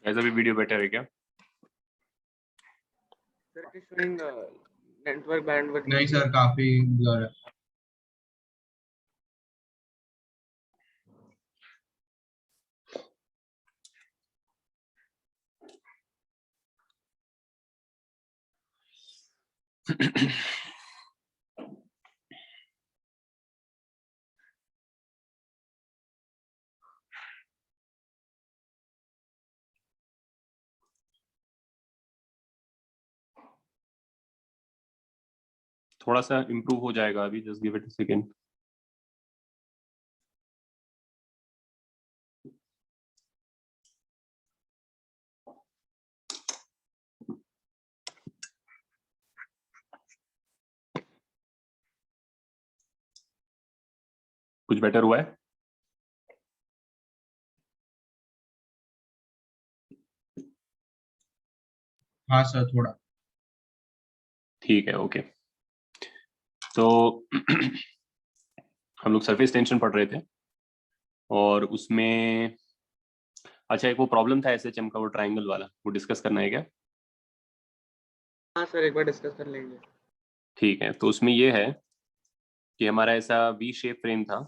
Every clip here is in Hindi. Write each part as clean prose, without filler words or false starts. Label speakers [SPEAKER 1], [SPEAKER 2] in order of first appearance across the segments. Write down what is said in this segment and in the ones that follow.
[SPEAKER 1] ऐसा भी वीडियो बेटर है क्या?
[SPEAKER 2] Sir it is showing network bandwidth.
[SPEAKER 3] नहीं सर, काफी ब्लर है।
[SPEAKER 1] थोड़ा सा इम्प्रूव हो जाएगा अभी, just give it a second. कुछ बेटर हुआ है?
[SPEAKER 3] हाँ सर, थोड़ा।
[SPEAKER 1] ठीक है, ओके। तो हम लोग सरफेस टेंशन पढ़ रहे थे और उसमें अच्छा एक वो प्रॉब्लम था एसएचएम का, वो ट्रायंगल वाला, वो डिस्कस करना है क्या?
[SPEAKER 2] हाँ सर, एक बार डिस्कस कर लेंगे।
[SPEAKER 1] ठीक है, तो उसमें ये है कि हमारा ऐसा वी शेप फ्रेम था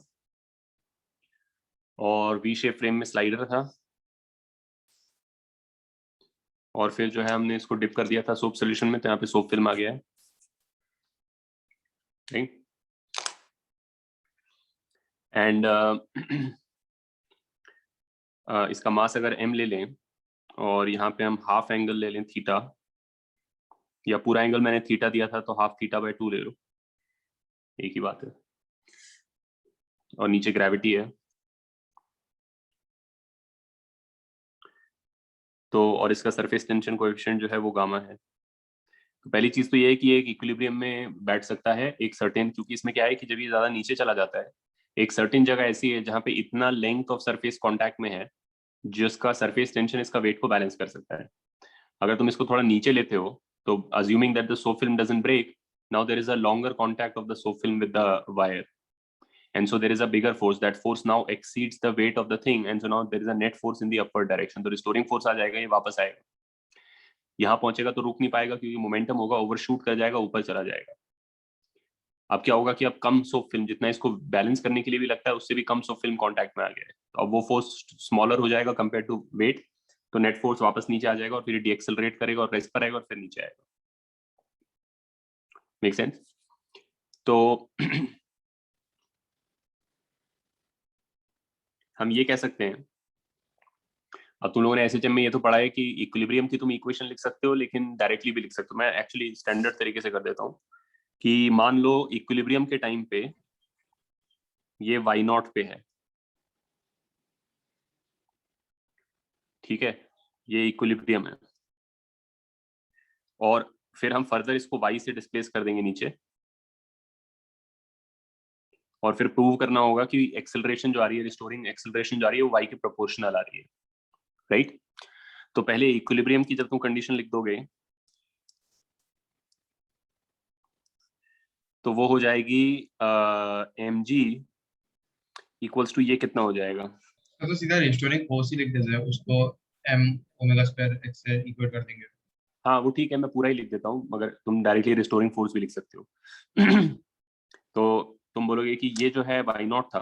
[SPEAKER 1] और वी शेप फ्रेम में स्लाइडर था और फिर जो है हमने इसको डिप कर दिया था सोप सोल्यूशन में, तो यहाँ पे सोप फिल्म आ गया है। ठीक, एंड इसका मास अगर m ले लें और यहाँ पे हम हाफ एंगल ले लें थीटा, या पूरा एंगल मैंने थीटा दिया था तो हाफ थीटा बाय 2 ले लो, एक ही बात है। और नीचे ग्रेविटी है, तो और इसका सरफेस टेंशन कोएफिशिएंट जो है वो गामा है। तो पहली चीज तो ये है कि ये एक इक्विलिब्रियम में बैठ सकता है एक सर्टेन, क्योंकि इसमें क्या है कि जब ये ज्यादा नीचे चला जाता है, एक सर्टेन जगह ऐसी है जहाँ पे इतना लेंथ ऑफ सरफेस कांटेक्ट में है जिसका सरफेस टेंशन इसका वेट को बैलेंस कर सकता है। अगर तुम इसको थोड़ा नीचे लेते हो तो assuming that the soap film doesn't break, now there is a longer contact of the soap film with the wire, and so there is a bigger force. That force now exceeds the weight of the thing, and so now there is a net force in the upward direction. तो restoring force आ जाएगा, ये वापस आएगा, यहाँ पहुंचेगा तो रुक नहीं पाएगा क्योंकि मोमेंटम होगा, ओवरशूट कर जाएगा, ऊपर चला जाएगा। अब क्या होगा कि अब कम सोप फिल्म, जितना इसको बैलेंस करने के लिए भी लगता है उससे भी कम सोप फिल्म कांटेक्ट में आ गया है, तो अब वो फोर्स स्मॉलर हो जाएगा कंपेयर टू वेट, तो नेट फोर्स वापस नीचे आ जाएगा और फिर डीएक्सेलरेट करेगा और रेस्ट पर आएगा और फिर नीचे आएगा। Make sense? तो हम ये कह सकते हैं, अब तुम लोगों ने एसएचएम में ये तो पढ़ा है कि इक्विलिब्रियम की तुम इक्वेशन लिख सकते हो लेकिन डायरेक्टली भी लिख सकते हो। मैं एक्चुअली स्टैंडर्ड तरीके से कर देता हूँ कि मान लो इक्विलिब्रियम के टाइम पे ये वाई नॉट पे है, ठीक है, ये इक्विलिब्रियम है, और फिर हम फर्दर इसको वाई से डिस्प्लेस कर देंगे नीचे, और फिर प्रूव करना होगा कि एक्सेलरेशन जो आ रही है, रिस्टोरिंग एक्सेलरेशन जो आ रही है वो वाई के प्रोपोर्शनल आ रही है, राइट? तो पहले इक्विलिब्रियम की जब तुम कंडीशन लिख दोगे तो वो हो जाएगी mg इक्वल्स टू, ये कितना हो जाएगा?
[SPEAKER 3] तो सीधा रिस्टोरिंग फोर्स ही लिख देते हैं, उसको m ओमेगा स्क्वायर x से इक्वेट कर देंगे।
[SPEAKER 1] हाँ वो ठीक है, मैं पूरा ही लिख देता हूँ, मगर तुम डायरेक्टली रिस्टोरिंग फोर्स भी लिख सकते हो। तो तुम बोलोगे कि ये जो है वाई नॉट था,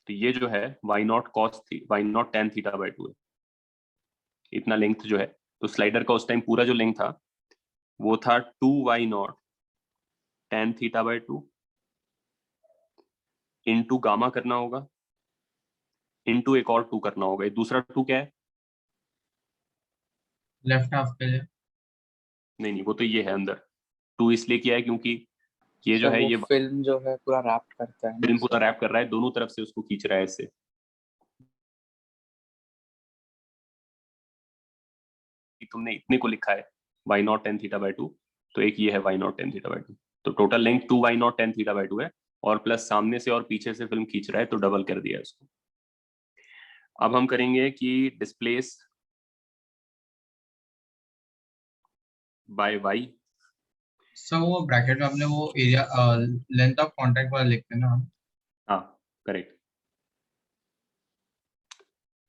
[SPEAKER 1] तो ये जो है वाई नॉट कॉस थी, y naught tan theta by 2 है, इतना लेंथ जो है। तो स्लाइडर का उस टाइम पूरा जो लेंथ था वो था 2 y naught tan theta by 2 into gamma करना होगा, इंटू एक और 2 करना होगा। दूसरा 2 क्या है?
[SPEAKER 3] लेफ्ट हाफ के लिए।
[SPEAKER 1] नहीं वो तो ये है अंदर, 2 इसलिए किया है क्योंकि ये जो
[SPEAKER 4] सर
[SPEAKER 1] है
[SPEAKER 4] वो
[SPEAKER 1] ये
[SPEAKER 4] फिल्म जो है पूरा रैप करता है ना
[SPEAKER 1] फिल्म पूरा
[SPEAKER 4] सर।
[SPEAKER 1] रैप कर रहा है, दोनों तरफ से उसको खींच रहा है इससे। तुमने इतने को लिखा है y naught tan theta by 2, तो एक ये है y naught tan theta by 2, तो total length 2 y naught tan theta by 2 है, और प्लस सामने से और पीछे से फिल्म खींच रहा है तो डबल कर दिया इसको। अब हम करेंगे कि डिस्प्लेस बाय वाई।
[SPEAKER 3] सर वो ब्रैकेट में आपने वो एरिया लेंथ ऑफ कांटेक्ट वाला लिखते हैं ना हम?
[SPEAKER 1] हाँ करेक्ट,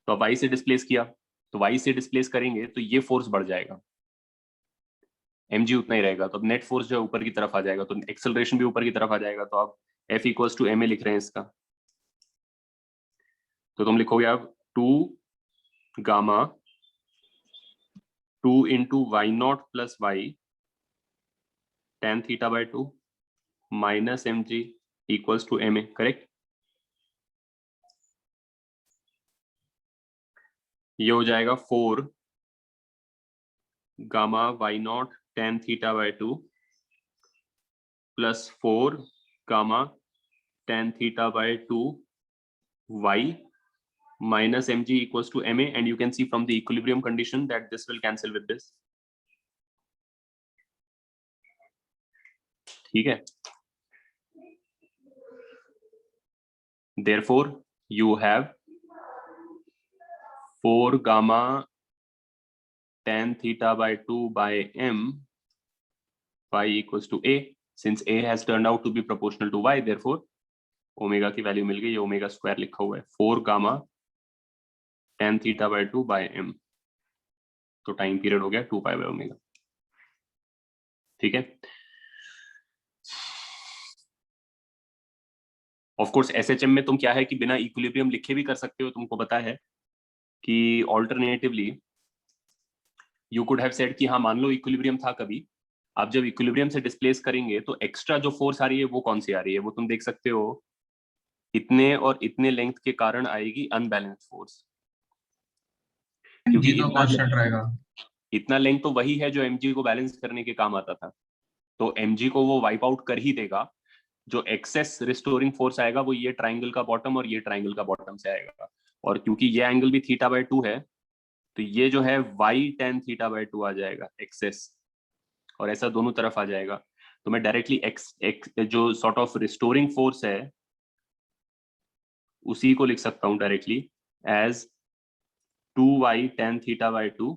[SPEAKER 1] तो वाई से डिस्प्लेस किया तो y से डिस्प्लेस करेंगे तो ये फोर्स बढ़ जाएगा, mg उतना ही रहेगा, तो अब नेट फोर्स जो है ऊपर की तरफ आ जाएगा, तो एक्सेलरेशन भी ऊपर की तरफ आ जाएगा। तो आप F इक्वल्स टू ma लिख रहे हैं इसका, तो तुम लिखोगे आप 2 gamma 2 into y naught plus y tan theta by 2 minus mg equals to ma, correct? ये हो जाएगा 4 gamma y naught tan theta by 2 plus 4 gamma tan theta by 2 y minus mg equals to ma, and you can see from the equilibrium condition that this will cancel with this. ठीक है? Therefore you have 4 gamma tan theta by 2 by m y equals to a. Since a has turned out to be proportional to y, therefore omega की वैल्यू मिल गई, ये ओमेगा स्क्वायर लिखा हुआ है 4 gamma tan theta by 2 by m, तो टाइम पीरियड हो गया 2 पाई बाय ओमेगा। ठीक है? ऑफ कोर्स एसएचएम में तुम क्या है कि बिना इक्विलिब्रियम लिखे भी कर सकते हो, तुमको पता है कि alternatively you could have said कि हाँ मान लो इक्विलिब्रियम था कभी, आप जब इक्विलिब्रियम से डिस्प्लेस करेंगे तो एक्स्ट्रा जो फोर्स आ रही है वो कौन सी आ रही है, वो तुम देख सकते हो, इतने और इतने लेंथ के कारण आएगी अनबैलेंस्ड फोर्स, क्योंकि इतना लेंथ तो वही है जो mg को बैलेंस करने के काम आता था, तो mg को वो वाइप आउट कर ही देगा। जो एक्सेस रिस्टोरिंग फोर्स आएगा वो ये ट्राइंगल का बॉटम और ये ट्राइंगल का बॉटम से आएगा, और क्योंकि ये एंगल भी थीटा बाय 2 है तो ये जो है y tan थीटा बाय 2 आ जाएगा एक्सेस, और ऐसा दोनों तरफ आ जाएगा। तो मैं डायरेक्टली एक्स जो सॉर्ट ऑफ रिस्टोरिंग फोर्स है उसी को लिख सकता हूं directly as 2y tan theta by 2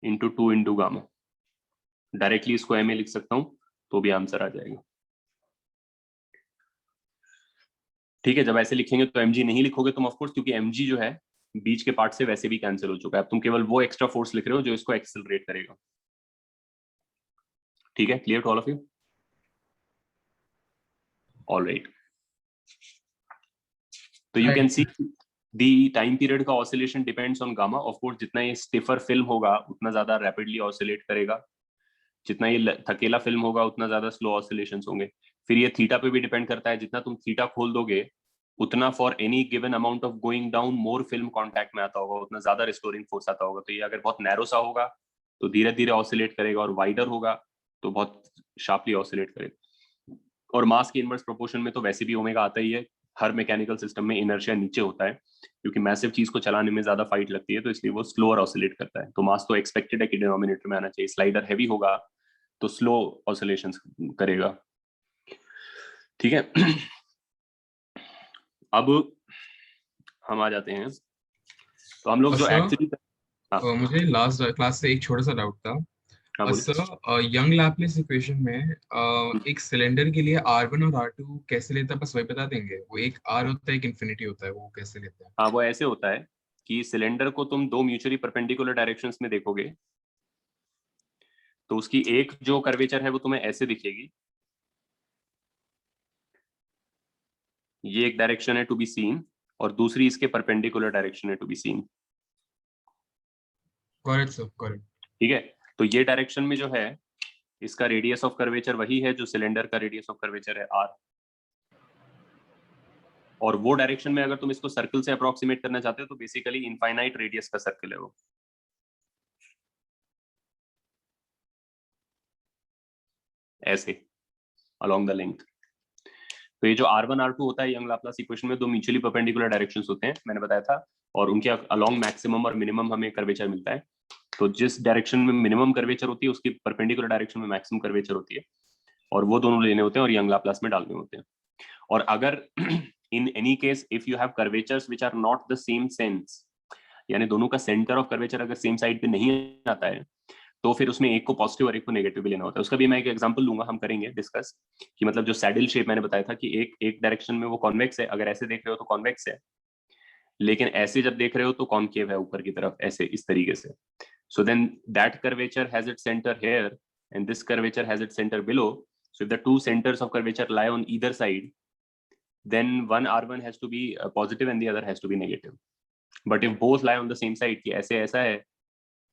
[SPEAKER 1] into 2 into gamma. Directly इसको ma लिख सकता हूं तो भी आंसर आ जाएगा। ठीक है? जब ऐसे लिखेंगे तो mg नहीं लिखोगे तुम ऑफकोर्स, क्योंकि mg जो है बीच के पार्ट से वैसे भी कैंसिल हो चुका है, अब तुम केवल वो एक्स्ट्रा फोर्स लिख रहे हो जो इसको एक्सेलरेट करेगा। ठीक है? Clear to all of you? Alright, तो you can see the time period का oscillation depends on gamma. Of course जितना ये स्टिफर फिल्म होगा उतना ज्यादा रैपिडली ऑसिलेट करेगा, जितना ये थकेला फिल्म होगा उतना ज्यादा स्लो ऑसिलेशंस होंगे। फिर ये थीटा पे भी डिपेंड करता है, जितना तुम थीटा खोल दोगे उतना for any given amount of going down more film contact में आता होगा, उतना ज्यादा रिस्टोरिंग फोर्स आता होगा। तो ये अगर बहुत नैरो सा होगा तो धीरे धीरे ऑसिलेट करेगा, और वाइडर होगा तो बहुत शार्पली ऑसिलेट करेगा। और मास के इनवर्स प्रोपोर्शन में तो वैसे भी ओमेगा आता ही है, हर मैकेनिकल सिस्टम में इनर्शिया नीचे होता है, क्योंकि मैसिव चीज को चलाने में ज्यादा फाइट लगती है, तो इसलिए वो स्लोअर ऑसिलेट करता है। तो मास तो एक्सपेक्टेड है कि डिनोमिनेटर में आना चाहिए। स्लाइडर हैवी होगा तो स्लो ऑसिलेशंस करेगा। ठीक है? अब हम आ जाते हैं, तो हम लोग जो एक्चुअली
[SPEAKER 5] मुझे लास्ट क्लास से एक छोटा सा डाउट था। यंग लैपलेस इक्वेशन में एक सिलेंडर के लिए R1 और R2 कैसे लेता है, बस वही बता देंगे? वो एक R होता है एक इन्फिनिटी होता है, वो कैसे लेते हैं?
[SPEAKER 1] हाँ, वो ऐसे होता है कि सिलेंडर को तुम दो म्यूचुअली परपेंडिकुलर डायरेक्शंस में देखोगे तो उसकी एक जो कर्वेचर है वो तुम्हें ऐसे दिखेगी, ये एक डायरेक्शन है टू बी सीन, और दूसरी इसके परपेंडिकुलर डायरेक्शन है to be seen.
[SPEAKER 5] Correct sir, correct.
[SPEAKER 1] ठीक है? तो ये डायरेक्शन में जो है इसका रेडियस ऑफ कर्वेचर वही है जो सिलेंडर का रेडियस ऑफ कर्वेचर है r, और वो डायरेक्शन में अगर तुम इसको सर्कल से अप्रोक्सीमेट करना चाहते हो तो बेसिकली इनफाइनाइट रेडियस का सर्कल है वो। ऐसे अलोंग द लेंथ। तो ये जो R1 R2 होता है यंग लाप्लास इक्वेशन में, दो म्यूचुअली परपेंडिकुलर डायरेक्शंस होते हैं, मैंने बताया था, और उनके अलोंग मैक्सिमम और मिनिमम हमें कर्वेचर मिलता है। तो जिस डायरेक्शन में मिनिमम कर्वेचर होती है उसकी परपेंडिकुलर डायरेक्शन में मैक्सिमम कर्वेचर होती है, और वो दोनों लेने होते हैं और यंग लाप्लास में डालने होते हैं। और अगर in any case if you have curvatures which are not the same sense, यानी दोनों का सेंटर ऑफ कर्वेचर अगर सेम साइड पे नहीं आता है, तो फिर उसमें एक को पॉजिटिव और एक को नेगेटिव भी लेना होता है। उसका भी मैं एक एग्जांपल लूंगा, हम करेंगे डिस्कस कि मतलब जो सैडल शेप मैंने बताया था कि एक डायरेक्शन में वो कॉन्वेक्स है, अगर ऐसे देख रहे हो तो कॉन्वेक्स है, लेकिन ऐसे जब देख रहे हो तो कॉनकेव है ऊपर की तरफ, ऐसे इस तरीके से. So then that curvature has its center here and this curvature has its center below. So if the two centers of curvature lie on either side, then one R1 has to be positive and the other has to be negative. But if both lie on the same side, कि ऐसे ऐसा है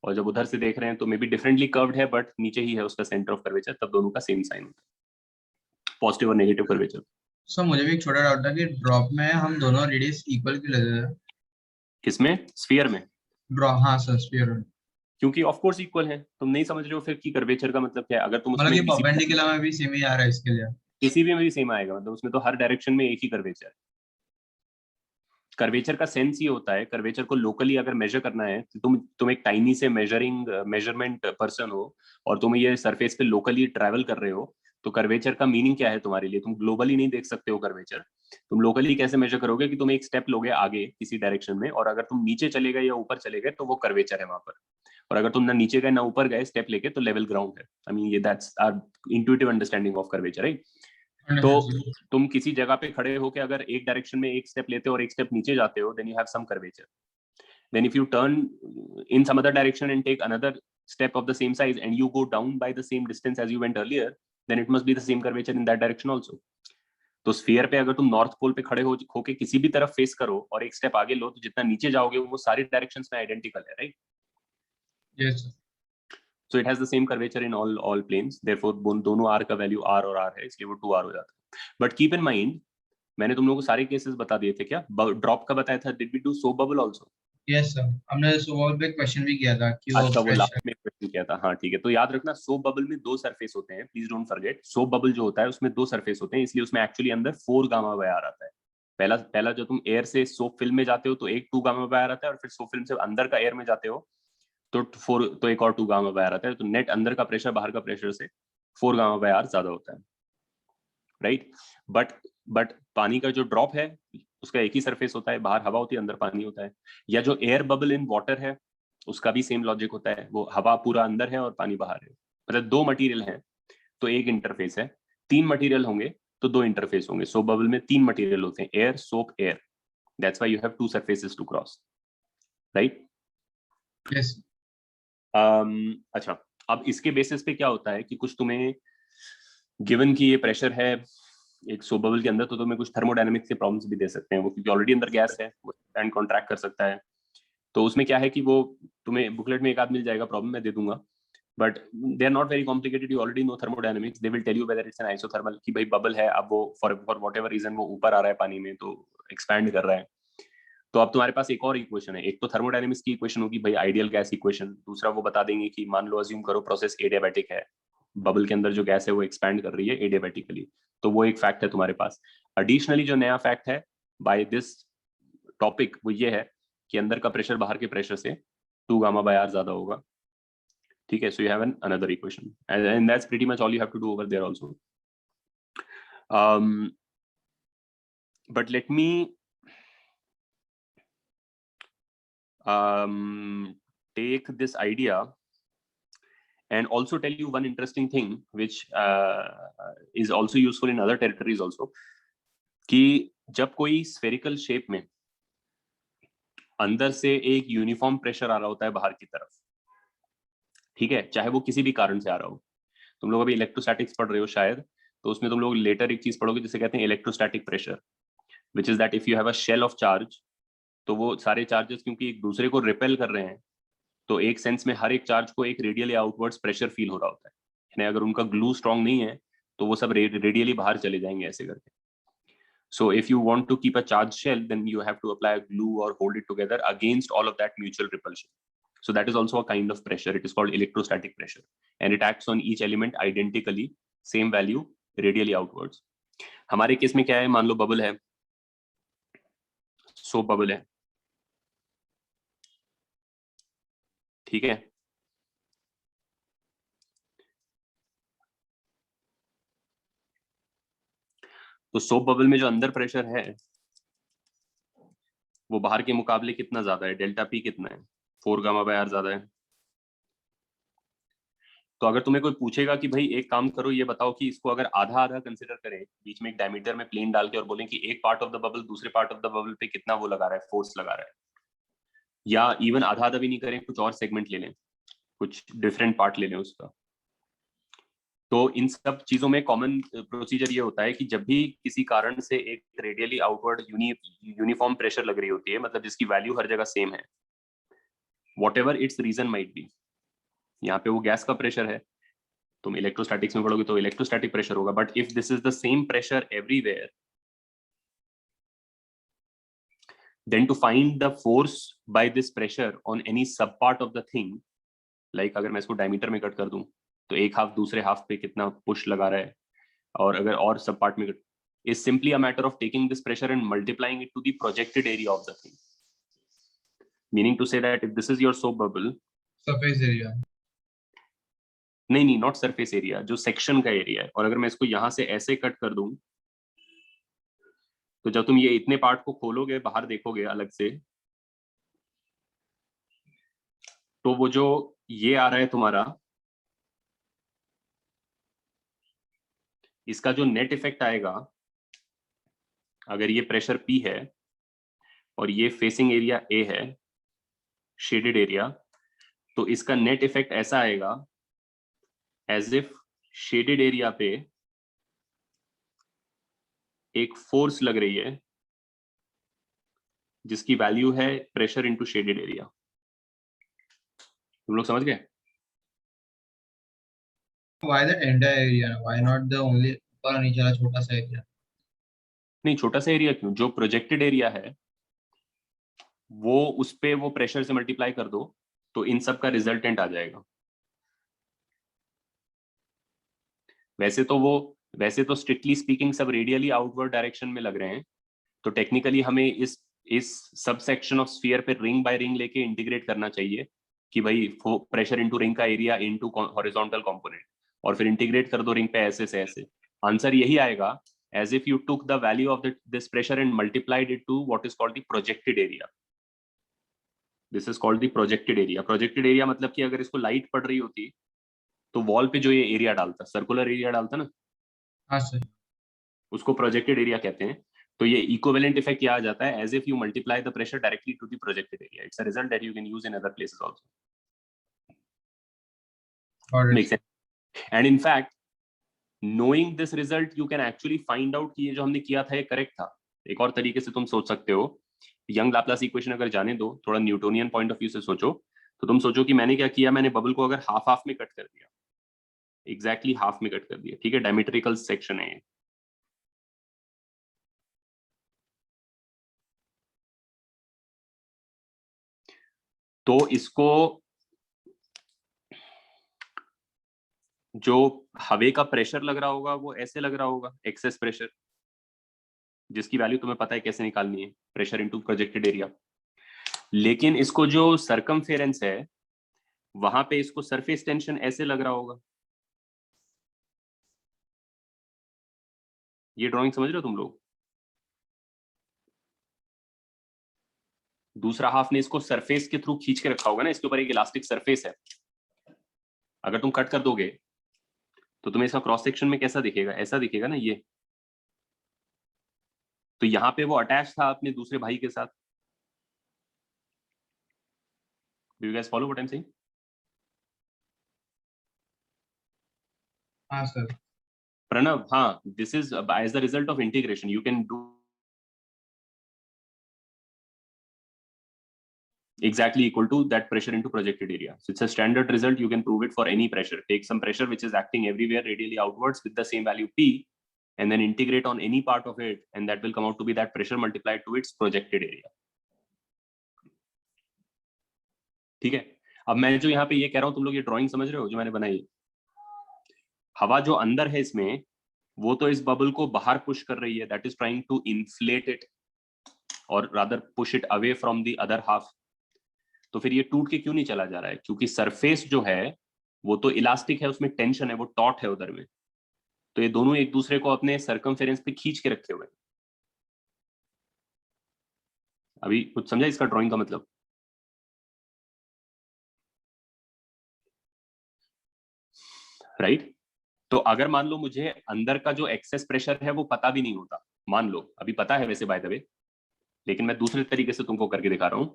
[SPEAKER 1] और जब उधर से देख रहे हैं तो मे बी डिफरेंटली कर्व्ड है बट नीचे ही है उसका सेंटर ऑफ कर्वेचर, तब दोनों का सेम साइन होता है, पॉजिटिव और नेगेटिव कर्वेचर.
[SPEAKER 3] सर मुझे भी एक छोटा डाउट था कि ड्रॉप में हम दोनों रेडियस इक्वल क्यों लेते थे?
[SPEAKER 1] किसमें? स्फीयर में.
[SPEAKER 3] ड्रॉप, हाँ सर, स्फीयर में.
[SPEAKER 1] क्योंकि ऑफ कोर्स इक्वल है. तुम नहीं समझ रहे हो फिर कि कर्वेचर का मतलब क्या है? अगर तुम
[SPEAKER 3] मतलब
[SPEAKER 1] उसमें
[SPEAKER 3] कि परपेंडिकुलर में भी सेम ही आ रहा है इसके लिए.
[SPEAKER 1] किसी भी में भी सेम आएगा, मतलब उसमें तो हर डायरेक्शन में एक ही कर्वेचर है. कर्वेचर का सेंस ये होता है, कर्वेचर को लोकली अगर मेजर करना है तो तुम एक टाइनी से मेजरमेंट पर्सन हो और तुम ये सरफेस पे लोकली ट्रैवल कर रहे हो, तो कर्वेचर का मीनिंग क्या है तुम्हारे लिए? तुम ग्लोबली नहीं देख सकते हो कर्वेचर. तुम लोकली कैसे मेजर करोगे? कि तुम एक स्टेप लोगे आगे किसी डायरेक्शन में और अगर तुम नीचे चले गए या ऊपर चले गए तो वो कर्वेचर है वहां पर. और अगर तुम ना नीचे गए ना ऊपर गए स्टेप लेके तो लेवल ग्राउंड है. आई मीन ये that's our intuitive understanding of curvature, right? तो तुम किसी जगह पे खड़े होके अगर एक डायरेक्शन में एक स्टेप लेते हो और एक स्टेप नीचे जाते हो, then you have some curvature. Then if you turn in some other direction and take another step of the same size and you go down by the same distance as you went earlier, then it must be the same curvature in that direction also. तो स्फीयर पे अगर तुम नॉर्थ पोल पे खड़े होके किसी भी तरफ फेस करो और एक स्टेप आगे लो, तो जितना नीचे जाओगे वो सारी डायरेक्शंस में आइडेंटिकल है, right?
[SPEAKER 3] Yes sir.
[SPEAKER 1] So it has the same curvature in all planes. Therefore दोनों r का वैल्यू r और r है, इसलिए वो 2r हो जाता है. But keep in mind, मैंने तुम लोगों को सारे केसेस बता दिए थे क्या? ड्रॉप का बताया था. Did we do soap bubble also?
[SPEAKER 3] Yes sir, हमने सोप पे क्वेश्चन भी किया था कि वो
[SPEAKER 1] अच्छा, वो
[SPEAKER 3] pressure-
[SPEAKER 1] लास्ट में क्वेश्चन किया था. हाँ ठीक है. तो याद रखना, सोप बबल में दो सरफेस होते हैं. Please don't forget, soap bubble जो होता है उसमें दो सरफेस होते हैं, इसलिए उसमें एक्चुअली अंदर 4 गामा वायर आता है. पहला जो तुम एयर से सोप फिल्म में जाते हो तो एक 2 गामा वायर आता है, और फिर सोप फिल्म से अंदर का एयर में जाते हो तो 4, तो एक और 2 गामा वायर आता है. तो नेट अंदर का प्रेशर बाहर का प्रेशर से 4 गामा वायर ज्यादा होता है, राइट? बट पानी का जो ड्रॉप है उसका एक ही सरफेस होता है, बाहर हवा होती है अंदर पानी होता है. या जो एयर बबल इन वाटर है उसका भी सेम लॉजिक होता है, वो हवा पूरा अंदर है और पानी बाहर है. मतलब 2 मटेरियल हैं तो एक इंटरफेस है, 3 मटेरियल होंगे तो 2 इंटरफेस होंगे. सोप बबल में 3 मटेरियल होते हैं, air, soap, air. That's why you have 2 surfaces to cross, right?
[SPEAKER 3] Yes.
[SPEAKER 1] अच्छा, अब इसके बेसिस पे क्या होता है कि कुछ तुम्हें गिवन कि ये प्रेशर है एक सोप बबल के अंदर, तो तुम्हें कुछ थर्मोडायनामिक्स के प्रॉब्लम्स भी दे सकते हैं वो, क्योंकि ऑलरेडी अंदर गैस है, वो एंड कॉन्ट्रैक्ट कर सकता है. तो उसमें क्या है कि वो तुम्हें बुकलेट में एक आध मिल जाएगा, प्रॉब्लम मैं दे दूंगा, but they are not very complicated. You already know thermodynamics. They will tell you whether it's an isothermal, कि भाई बबल है, अब वो फॉर व्हाटएवर रीजन वो ऊपर आ रहा है पानी में तो एक्सपैंड कर रहा है. तो अब तुम्हारे पास एक और इक्वेशन है. एक तो थर्मोडायनामिक्स की इक्वेशन होगी भाई, आइडियल गैस इक्वेशन. दूसरा वो बता देंगे कि मान लो अज्यूम करो प्रोसेस एडियाबैटिक है, बबल के अंदर जो गैस है वो एक्सपैंड कर रही है एडियाबैटिकली, तो वो एक फैक्ट है तुम्हारे पास. एडिशनली जो नया फैक्ट है बाय दिस टॉपिक वो ये है कि अंदर का प्रेशर बाहर के प्रेशर से 2 गामा बाय आर ज्यादा होगा, ठीक है? So you have an another equation and that's pretty much all you have to do over there also. But let me take this idea and also tell you one interesting thing which is also useful in other territories also, कि जब कोई spherical shape में अंदर से एक यूनिफॉर्म प्रेशर आ रहा होता है बाहर की तरफ, ठीक है, चाहे वो किसी भी कारण से आ रहा हो. तुम लोग अभी इलेक्ट्रोस्टैटिक्स पढ़ रहे हो शायद, तो उसमें तुम लोग लेटर एक चीज पढ़ोगे जिसे कहते हैं electrostatic pressure, which is that if you have a shell of charge, तो वो सारे चार्जेस क्योंकि एक दूसरे को रिपेल कर रहे हैं, तो एक सेंस में हर एक चार्ज को एक रेडियली आउटवर्ड्स प्रेशर फील हो रहा होता है. यानी अगर उनका ग्लू स्ट्रांग नहीं है तो वो सब रेडियली बाहर चले जाएंगे ऐसे करके. So if you want to keep a charge shell, then you have to apply glue और hold it together against all of that mutual repulsion. So that is also a kind of pressure. It is called electrostatic pressure, and it acts on each element identically, same value, radially outwards. हमारे केस में क्या है, मान लो बबल है, सोप बबल है, ठीक है? तो सोप बबल में जो अंदर प्रेशर है वो बाहर के मुकाबले कितना ज्यादा है? डेल्टा पी कितना है? 4 गामा बाय आर ज्यादा है. तो अगर तुम्हें कोई पूछेगा कि भाई एक काम करो, ये बताओ कि इसको अगर आधा आधा कंसिडर करें, बीच में एक डायमीटर में प्लेन डाल के और बोलें कि एक पार्ट ऑफ द बबल दूसरे पार्ट ऑफ द बबल पे कितना वो लगा रहा है, फोर्स लगा रहा है, या इवन आधा आधा भी नहीं करें, कुछ और सेगमेंट ले लें, कुछ डिफरेंट पार्ट ले लें उसका, तो इन सब चीजों में कॉमन प्रोसीजर ये होता है कि जब भी किसी कारण से एक रेडियली आउटवर्ड यूनिफॉर्म प्रेशर लग रही होती है, मतलब जिसकी वैल्यू हर जगह सेम है, whatever its reason might be, यहाँ पे वो गैस का प्रेशर है, तुम इलेक्ट्रोस्टैटिक्स में पढ़ोगे तो इलेक्ट्रोस्टैटिक प्रेशर होगा, but if this is the same pressure everywhere, then to find the force by this pressure on any sub part of the thing, like अगर मैं इसको डायमीटर में कट कर दूं तो एक हाफ दूसरे हाफ पे कितना पुश लगा रहा है, और अगर और सब पार्ट में cut, is simply a matter of taking this pressure and multiplying it to the projected area of the thing, meaning to say that if this is your soap bubble,
[SPEAKER 3] surface area,
[SPEAKER 1] नहीं, नॉट सरफेस एरिया, जो सेक्शन का एरिया है, और अगर मैं इसको यहां से ऐसे कट कर दूं, तो जब तुम ये इतने पार्ट को खोलोगे, बाहर देखोगे अलग से, तो वो जो ये आ रहा है तुम्हारा, इसका जो नेट इफेक्ट आएगा, अगर ये प्रेशर P है और ये फेसिंग एरिया A है, शेडेड एरिया, तो इसका नेट इफेक्ट ऐसा आएगा एज इफ शेडेड एरिया पे एक फोर्स लग रही है जिसकी वैल्यू है प्रेशर इनटू शेडेड एरिया। तुम लोग समझ गए?
[SPEAKER 3] why the entire area, why not the only ऊपर और नीचे वाला छोटा सा एरिया?
[SPEAKER 1] नहीं, छोटा सा एरिया क्यों, जो प्रोजेक्टेड एरिया है वो उस पे वो प्रेशर से मल्टीप्लाई कर दो तो इन सब का रिजल्टेंट आ जाएगा। वैसे तो स्ट्रिक्टली स्पीकिंग सब रेडियली आउटवर्ड डायरेक्शन में लग रहे हैं, तो टेक्निकली हमें इस सब सेक्शन ऑफ स्फीयर पे रिंग बाय रिंग लेके इंटीग्रेट करना चाहिए कि भाई प्रेशर इनटू रिंग का एरिया इनटू हॉरिजॉन्टल कंपोनेंट, और फिर इंटीग्रेट कर दो रिंग पे ऐसे से ऐसे। आंसर यही आएगा as if you took the value of this pressure and multiplied it to what is called the projected area. This is called the projected area. Projected area मतलब कि अगर इसको लाइट पड़ रही होती तो वॉल पे जो ये एरिया डालता, सर्कुलर एरिया डालता ना,
[SPEAKER 3] हाँ सर,
[SPEAKER 1] उसको प्रोजेक्टेड एरिया कहते हैं। तो ये इक्विवेलेंट इफेक्ट क्या आ जाता है, as if you multiply the pressure directly to the projected area. It's a result that you can use in other places also. Make sense? And in fact knowing this result you can actually find out कि ये जो हमने किया था ये करेक्ट था। एक और तरीके से तुम सोच सकते हो, यंग लाप्लास इक्वेशन अगर जाने दो, थोड़ा न्यूटोनियन पॉइंट ऑफ व्यू से सोचो, तो तुम सोचो कि मैंने क्या किया, मैंने बबल को अगर हाफ हाफ में कट कर दिया, एग्जैक्टली हाफ में कट कर दिया, ठीक है, डायमीट्रिकल सेक्शन है ये, तो इसको जो हवा का प्रेशर लग रहा होगा वो ऐसे लग रहा होगा, एक्सेस प्रेशर, जिसकी वैल्यू तुम्हें पता है कैसे निकालनी है, प्रेशर इनटू प्रोजेक्टेड एरिया। लेकिन इसको जो सरकमफेरेंस है वहां पे इसको सरफेस टेंशन ऐसे लग रहा होगा। ये ड्राइंग समझ रहे हो तुम लोग? दूसरा हाफ ने इसको सरफेस के थ्रू खींच के रखा होगा ना, इसके ऊपर एक इलास्टिक सरफेस है। अगर तुम कट कर दोगे तो तुम्हें इसका क्रॉस सेक्शन में कैसा दिखेगा, ऐसा दिखेगा ना ये। तो यहाँ पे वो अटैच था अपने दूसरे भाई के साथ। Do you guys follow what I am saying?
[SPEAKER 3] हाँ सर,
[SPEAKER 1] प्रणव, हाँ, this is as the result of integration you can do exactly equal to that pressure into projected area. So it's a standard result. You can prove it for any pressure. Take some pressure which is acting everywhere radially outwards with the same value P, and then integrate on any part of it, and that will come out to be that pressure multiplied to its projected area. ठीक है? अब मैं जो यहाँ पे ये कह रहा हूँ, तुम लोग ये ड्राइंग समझ रहे हो जो मैंने बनाई? हवा जो अंदर है इसमें, वो तो इस बबल को बाहर पुश कर रही है, that is trying to inflate it और rather push it away from the other half. तो फिर ये टूट के क्यों नहीं चला जा रहा है? क्योंकि सरफेस जो है वो तो इलास्टिक है, उसमें टेंशन है, वो टॉट है उधर में, तो ये दोनों एक दूसरे को अपने सरकमफेरेंस पे खींच के रखे हुए हैं। अभी कुछ समझा इसका ड्राइंग का मतलब? राइट। तो अगर मान लो मुझे अंदर का जो एक्सेस प्रेशर है वो पता भी नहीं होता, मान लो अभी पता है वैसे बाय द वे, लेकिन मैं दूसरे तरीके से तुमको करके दिखा रहा हूं,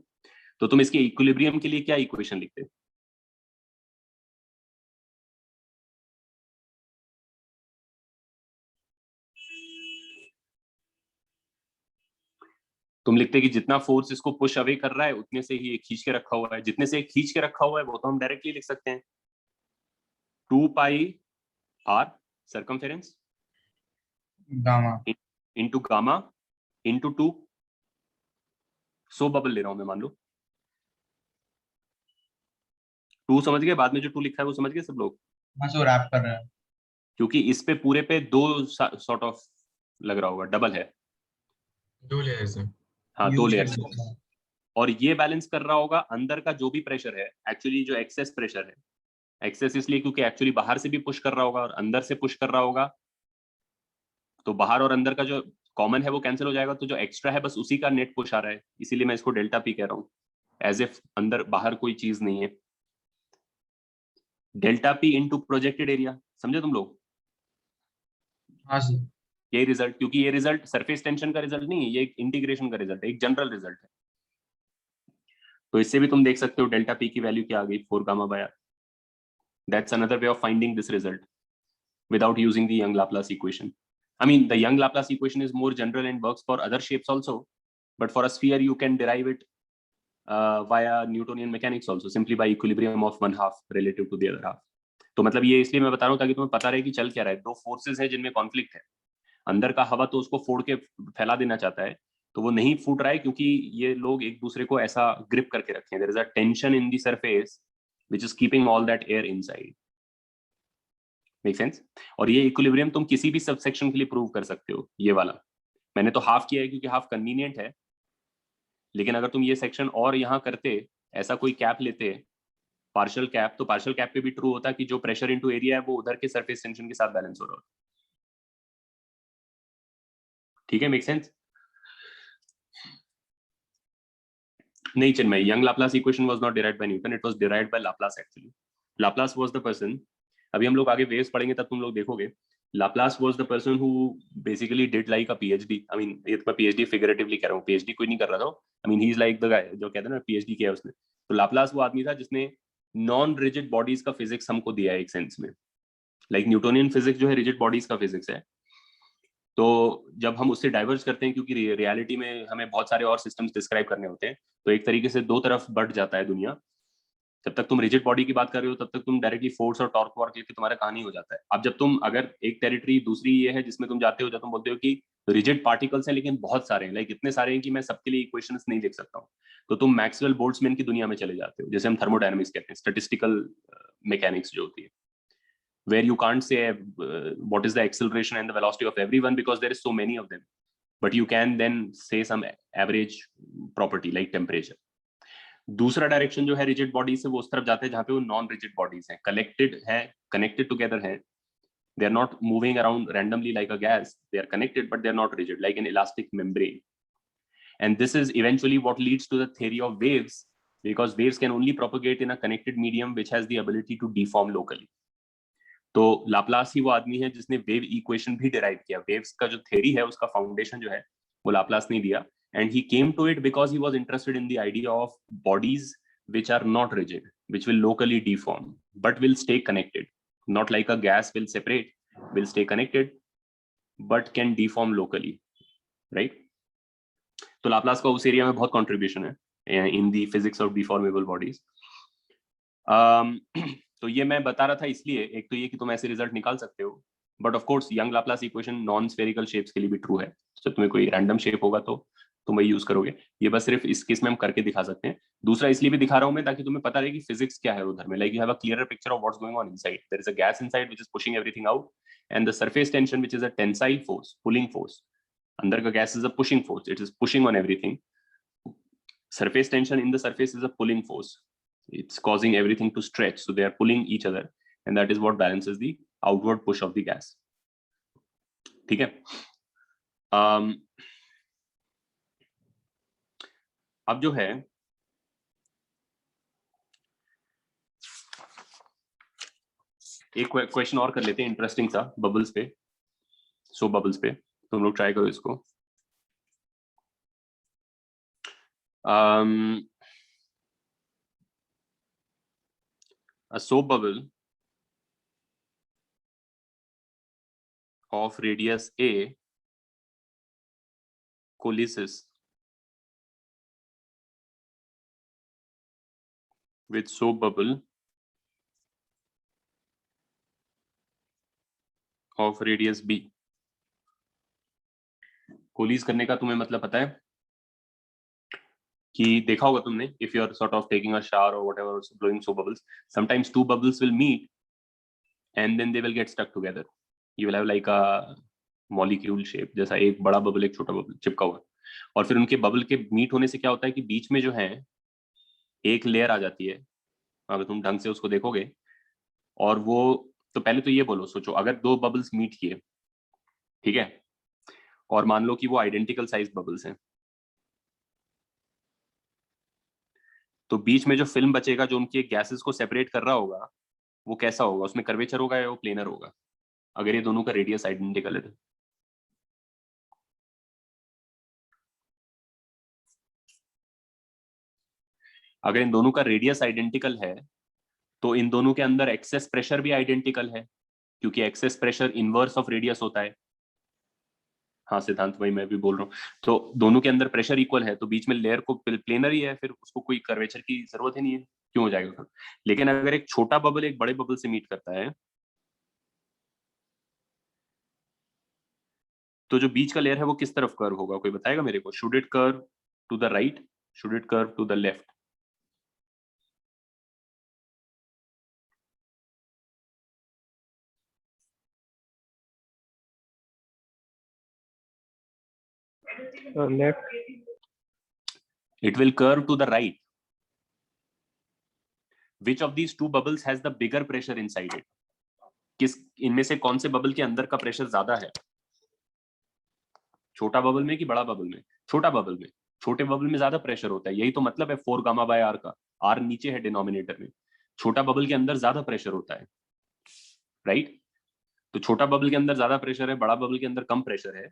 [SPEAKER 1] तो तुम इसके इक्विलिब्रियम के लिए क्या इक्वेशन लिखते? तुम लिखते कि जितना फोर्स इसको पुश अवे कर रहा है उतने से ही ये खींच के रखा हुआ है, जितने से खींच के रखा हुआ है वो तो हम डायरेक्टली लिख सकते हैं 2 pi r circumference
[SPEAKER 3] gamma
[SPEAKER 1] into gamma into 2, 100 bubble ले रहा हूं मैं, मान लो 2 समझ गए, बाद में जो 2 लिखा है वो समझ गए सब लोग,
[SPEAKER 3] हाँ जो रैप कर रहा है।
[SPEAKER 1] क्योंकि इस पे पूरे पे 2 सॉर्ट ऑफ लग रहा होगा, डबल है,
[SPEAKER 5] 2 लेयर्स हैं।
[SPEAKER 1] हाँ 2
[SPEAKER 3] यूज
[SPEAKER 1] लेयर्स, और ये बैलेंस कर रहा होगा अंदर का जो भी प्रेशर है, एक्चुअली जो एक्सेस प्रेशर है, एक्सेस इसलिए क्योंकि एक्चुअली बाहर से भी पुश कर रहा होगा और अंदर से पुश कर रहा होगा, तो बाहर और अंदर का जो कॉमन है वो कैंसिल हो जाएगा, तो जो एक्स्ट्रा है बस उसी का नेट पुश आ रहा है, इसीलिए मैं इसको डेल्टा पी कह रहा हूँ, एज इफ अंदर बाहर कोई चीज नहीं है। Delta P into projected area, समझे तुम लोग?
[SPEAKER 3] हाँ जी।
[SPEAKER 1] ये रिजल्ट, क्योंकि ये रिजल्ट सरफेस टेंशन का रिजल्ट नहीं है, ये एक इंटीग्रेशन का रिजल्ट है, एक जनरल रिजल्ट है। तो इससे भी तुम देख सकते हो डेल्टा पी की वैल्यू क्या आ गई, 4 gamma by R. That's another way of finding this result without using the Young Laplace equation. I mean, the Young Laplace equation is more general and works for other shapes also, but for a sphere you can derive it via Newtonian mechanics also, simply by equilibrium of one half relative to the other half. तो मतलब ये इसलिए मैं बता रहा हूँ ताकि तुम्हें पता रहे कि चल क्या रहा है, दो फोर्सेस हैं जिनमें कॉन्फ्लिक्ट है, अंदर का हवा तो उसको फोड़ के फैला देना चाहता है, तो वो नहीं फूट रहा है क्योंकि ये लोग एक दूसरे को ऐसा ग्रिप करके रखे हैं, there is a tension in the surface which is keeping all that air inside. Make sense? और ये इक्विलिब्रियम तुम किसी भी सबसेक्शन के लिए प्रूव कर सकते हो, ये वाला मैंने तो हाफ किया है क्योंकि हाफ कन्वीनियंट है, लेकिन अगर तुम ये सेक्शन और यहाँ करते, ऐसा कोई कैप लेते पार्शियल कैप, तो पार्शियल कैप पे भी ट्रू होता कि जो प्रेशर इनटू एरिया है वो उधर के सरफेस टेंशन के साथ बैलेंस हो रहा होता। ठीक है, मेक सेंस? नहीं Chinmay, Young Laplace equation was not derived by Newton, it was derived by Laplace actually. Laplace was the person, अभी हम लोग आगे वेव्स पढ़ेंगे तब तुम लोग देखोगे, Laplace was the person who basically did like a PhD, I mean ये तो मैं पीएचडी फिगरेटिवली कह रहा हूँ, पीएचडी कोई नहीं कर रहा था, I mean he is like the guy जो कहते हैं ना पीएचडी किया उसने। तो लाप्लास वो आदमी था जिसने नॉन रिजिड बॉडीज का फिजिक्स हमको दिया है एक सेंस में, लाइक न्यूटोनियन फिजिक्स जो है रिजिड बॉडीज का फिजिक्स है, तो जब हम उससे डाइवर्ज करते हैं क्योंकि रियलिटी में हमें बहुत सारे और सिस्टम्स डिस्क्राइब करने होते हैं, तो एक तरीके से दो तरफ बढ़ जाता है दुनिया। जब तक तुम रिजिड बॉडी की बात कर रहे हो तब तक तुम डायरेक्टली फोर्स और टॉर्क वर्क लेके तुम्हारा कहानी हो जाता है। अब जब तुम अगर एक टेरिटरी दूसरी ये है जिसमें तुम जाते हो, जब तुम बोलते हो कि रिजिड पार्टिकल्स हैं लेकिन बहुत सारे हैं, लाइक इतने सारे हैं कि मैं सबके लिए इक्वेशंस नहीं लिख सकता हूँ, तो तुम मैक्सवेल बोल्ट्जमैन की दुनिया में चले जाते हो, जैसे हम थर्मोडायनामिक्स कहते हैं, स्टैटिस्टिकल मैकेनिक्स जो होती है, where you can't say what is the acceleration and the velocity of everyone because there is so many of them, but you can then say some average property like temperature. दूसरा डायरेक्शन जो है रिजिड बॉडी से वो उस तरफ जाते हैं जहां पे वो नॉन रिजिड बॉडीज हैं, कलेक्टेड है, कनेक्टेड टुगेदर हैं, they are not moving around randomly like a gas, they are connected but they are not rigid like an elastic membrane. And this is eventually what leads to the theory of waves, because waves can only propagate in a connected medium which has the ability to deform locally. तो लाप्लास ही वो आदमी है जिसने वेव इक्वेशन भी डिराइव किया, वेव्स का जो थ्योरी है उसका फाउंडेशन जो है वो लाप्लास ने दिया, and he came to it because he was interested in the idea of bodies which are not rigid, which will locally deform but will stay connected, not like a gas will separate, will stay connected but can deform locally, right? तो लाप्लास का उस एरिया में बहुत कंट्रीब्यूशन है in the physics of deformable bodies. तो ये मैं बता रहा था इसलिए, एक तो ये कि तुम ऐसे रिजल्ट निकाल सकते हो, but of course young Laplace equation non spherical shapes के लिए भी ट्रू है, तो तुम्हें कोई रैंडम शेप होगा तो तुम वही यूज करोगे, ये बस सिर्फ इस केस में हम करके दिखा सकते हैं। दूसरा इसलिए भी दिखा रहा हूं मैं ताकि तुम्हें पता रहे कि फिजिक्स क्या है उधर में, like you have a clearer picture of what's going on inside, there is a gas inside which is pushing everything out, and the surface tension which is a tensile force, pulling force, अंदर का gas is a pushing force, it is pushing on everything, surface tension in the surface is a pulling force, it's causing everything to stretch, so they are pulling each other and that is what balances the outward push of the gas. ठीक है? अब जो है एक क्वेश्चन और कर लेते हैं इंटरेस्टिंग सा बबल्स पे, सोप बबल्स पे, तुम लोग ट्राई करो इसको। a soap bubble of radius a coalesces with soap bubble of radius b। कोलिस करने का तुम्हें मतलब पता है कि देखा होगा तुमने, if you are sort of taking a shower or whatever, blowing soap bubbles, sometimes two bubbles will meet and then they will get stuck together, you will have like a molecule shape, जैसा एक बड़ा बबल एक छोटा बबल चिपका हुआ, और फिर उनके बबल के मीट होने से क्या होता है कि बीच में जो है एक लेयर आ जाती है, अगर तुम ढंग से उसको देखोगे। और वो, तो पहले तो ये बोलो, सोचो अगर दो बबल्स मीट किए, ठीक है, और मान लो कि वो आइडेंटिकल साइज बबल्स हैं, तो बीच में जो फिल्म बचेगा जो उनकी गैसेस को सेपरेट कर रहा होगा, वो कैसा होगा, उसमें कर्वेचर होगा या वो प्लेनर होगा, अगर ये दोनों का रेडियस आइडेंटिकल है तो? अगर इन दोनों का रेडियस आइडेंटिकल है तो इन दोनों के अंदर एक्सेस प्रेशर भी आइडेंटिकल है, क्योंकि excess pressure inverse of radius होता है। हाँ सिद्धांत, वही मैं भी बोल रहा हूँ। तो दोनों के अंदर प्रेशर इक्वल है, तो बीच में लेयर को प्लेनर ही है, फिर उसको कोई कर्वेचर की जरूरत ही नहीं है, क्यों हो जाएगा। लेकिन अगर एक छोटा बबल एक बड़े बबल से मीट करता है, तो जो बीच का लेयर है वो किस तरफ कर्व होगा, कोई बताएगा मेरे को? Should it curve to the right, should it curve to the left?
[SPEAKER 2] Left.
[SPEAKER 1] It will curve to the right. Which of these two bubbles has the bigger pressure inside it? किस इनमें से कौन से बबल के अंदर का प्रेशर ज्यादा है, छोटा बबल में कि बड़ा बबल में? छोटा बबल में। छोटे बबल में ज्यादा प्रेशर होता है, यही तो मतलब है 4 गामा बाय आर का, आर नीचे है डिनोमिनेटर में, छोटा बबल के अंदर ज्यादा प्रेशर होता है, राइट? तो छोटा बबल के अंदर ज्यादा प्रेशर है, बड़ा बबल के अंदर कम प्रेशर है,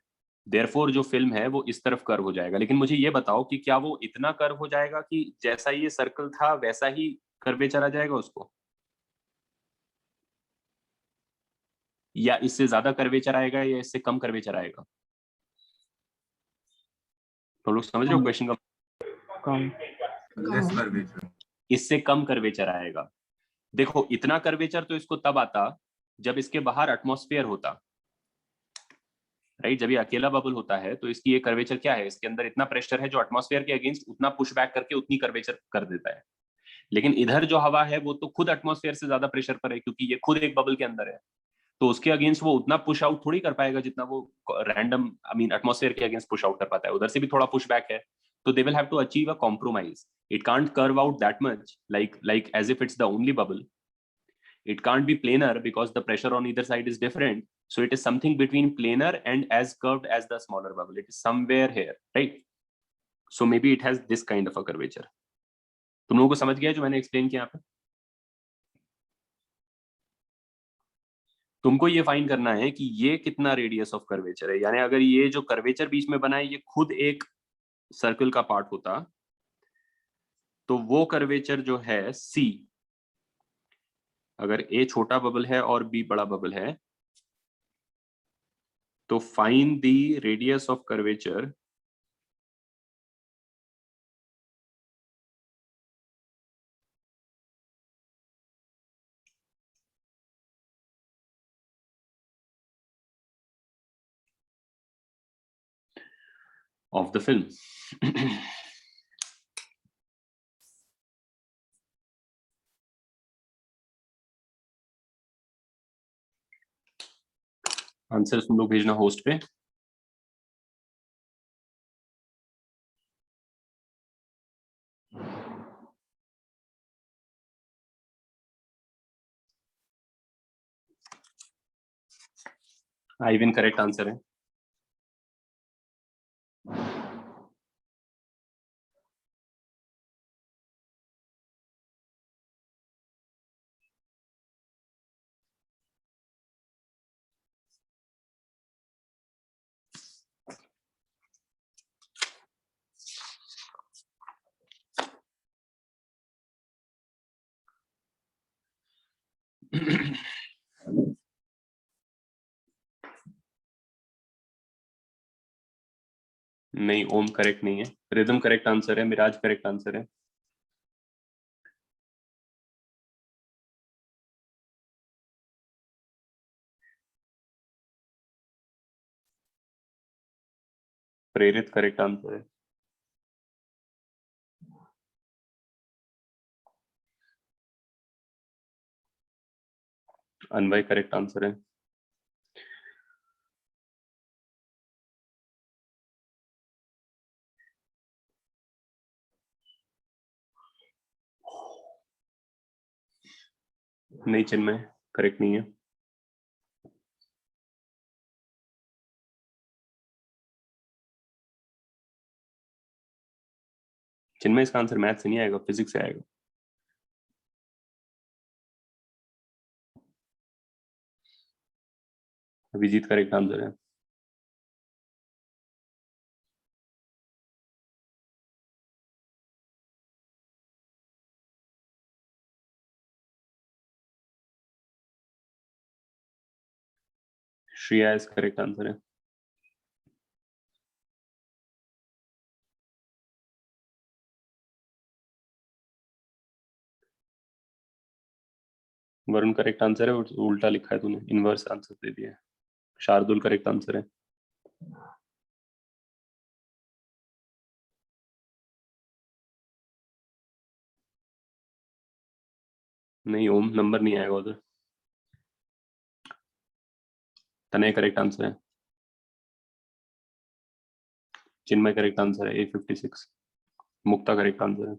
[SPEAKER 1] देयरफॉर जो फिल्म है वो इस तरफ कर्व हो जाएगा। लेकिन मुझे ये बताओ कि क्या वो इतना कर्व हो जाएगा कि जैसा ये सर्कल था वैसा ही कर्वेचर आ जाएगा उसको, या इससे ज्यादा कर्वेचर आएगा या इससे कम कर्वेचर आएगा? तो लोग समझ रहे हो क्वेश्चन का? इससे कम कर्वेचर आएगा। देखो इतना कर्वेचर तो इसको तब आता जब इसके बाहर एटमॉस्फेयर होता, राइट? जब ये अकेला बबल होता है तो इसकी ये कर्वेचर क्या है, इसके अंदर इतना प्रेशर है जो एटमॉस्फेयर के अगेंस्ट उतना पुश बैक करके उतनी कर्वेचर कर देता है। लेकिन इधर जो हवा है वो तो खुद एटमॉस्फेयर से ज्यादा प्रेशर पर है, क्योंकि ये खुद एक बबल के अंदर है, तो उसके अगेंस्ट वो उतना पुश आउट थोड़ी कर पाएगा जितना वो रैंडम आई मीन एटमॉस्फेयर के अगेंस्ट पुश आउट कर पाता है। उधर से भी थोड़ा पुश बैक है, तो they will have to achieve a compromise. It can't curve out that much like as if it's the only bubble. It can't be planar because the pressure on either side is different, so it is something between planar and as curved as the smaller bubble. It is somewhere here, right? So maybe it has this kind of a curvature. तुम लोगों को समझ गया जो मैंने एक्सप्लेन किया यहाँ पे? तुमको ये फाइंड करना है कि ये कितना रेडियस ऑफ कर्वेचर है, यानी अगर ये जो कर्वेचर बीच में बना है ये खुद एक सर्कल का पार्ट होता, तो वो कर्वेचर जो है C, अगर A छोटा बबल है और B बड़ा बबल है, तो find the radius of curvature of the film. Answer तुम लोग भेजना होस्ट पे। आइवन करेक्ट आंसर है। नहीं, ओम करेक्ट नहीं है। रिदम करेक्ट आंसर है, मिराज करेक्ट आंसर है। प्रेरित करेक्ट आंसर है। अनवय करेक्ट आंसर है। नहीं, चिन्मय करेक्ट नहीं है। चिन्मय इसका आंसर मैथ से नहीं आएगा, फिजिक्स से आएगा। अभिजीत करेक्ट आंसर है। श्रेया इस करेक्ट आंसर है। वरुण करेक्ट आंसर है, उल्टा लिखा है तूने, इनवर्स आंसर दे दिया है। शार्दुल करेक्ट आंसर है। नहीं, ओम नंबर नहीं आएगा उधर। तनय करेक्ट आंसर है। चिन्मय करेक्ट आंसर है, A56। मुक्ता करेक्ट आंसर है।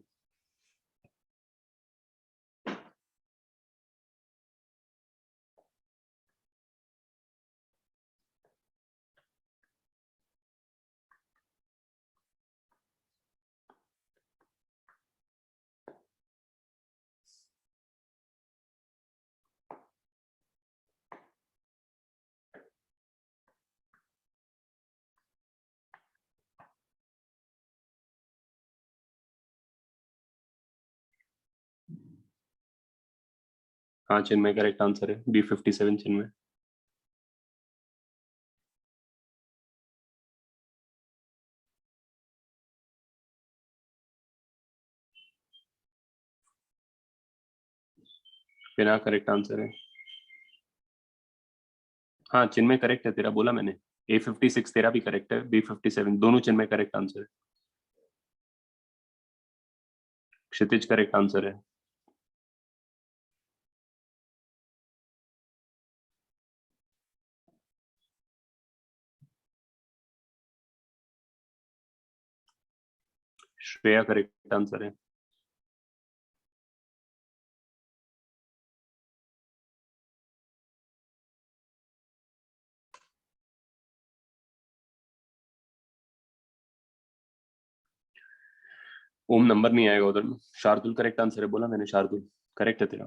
[SPEAKER 1] हाँ, चिन्मय करेक्ट आंसर है, B57 चिन्मय। बिना करेक्ट आंसर है। हाँ, चिन्मय करेक्ट है तेरा, बोला मैंने। A56 तेरा भी करेक्ट है, B57 दोनों चिन्मय करेक्ट आंसर है। क्षितिज करेक्ट आंसर है। श्रेया करेक्ट आंसर है। ओम नंबर नहीं आएगा उधर। शार्दुल करेक्ट आंसर है, बोला मैंने, शार्दुल करेक्ट है तेरा।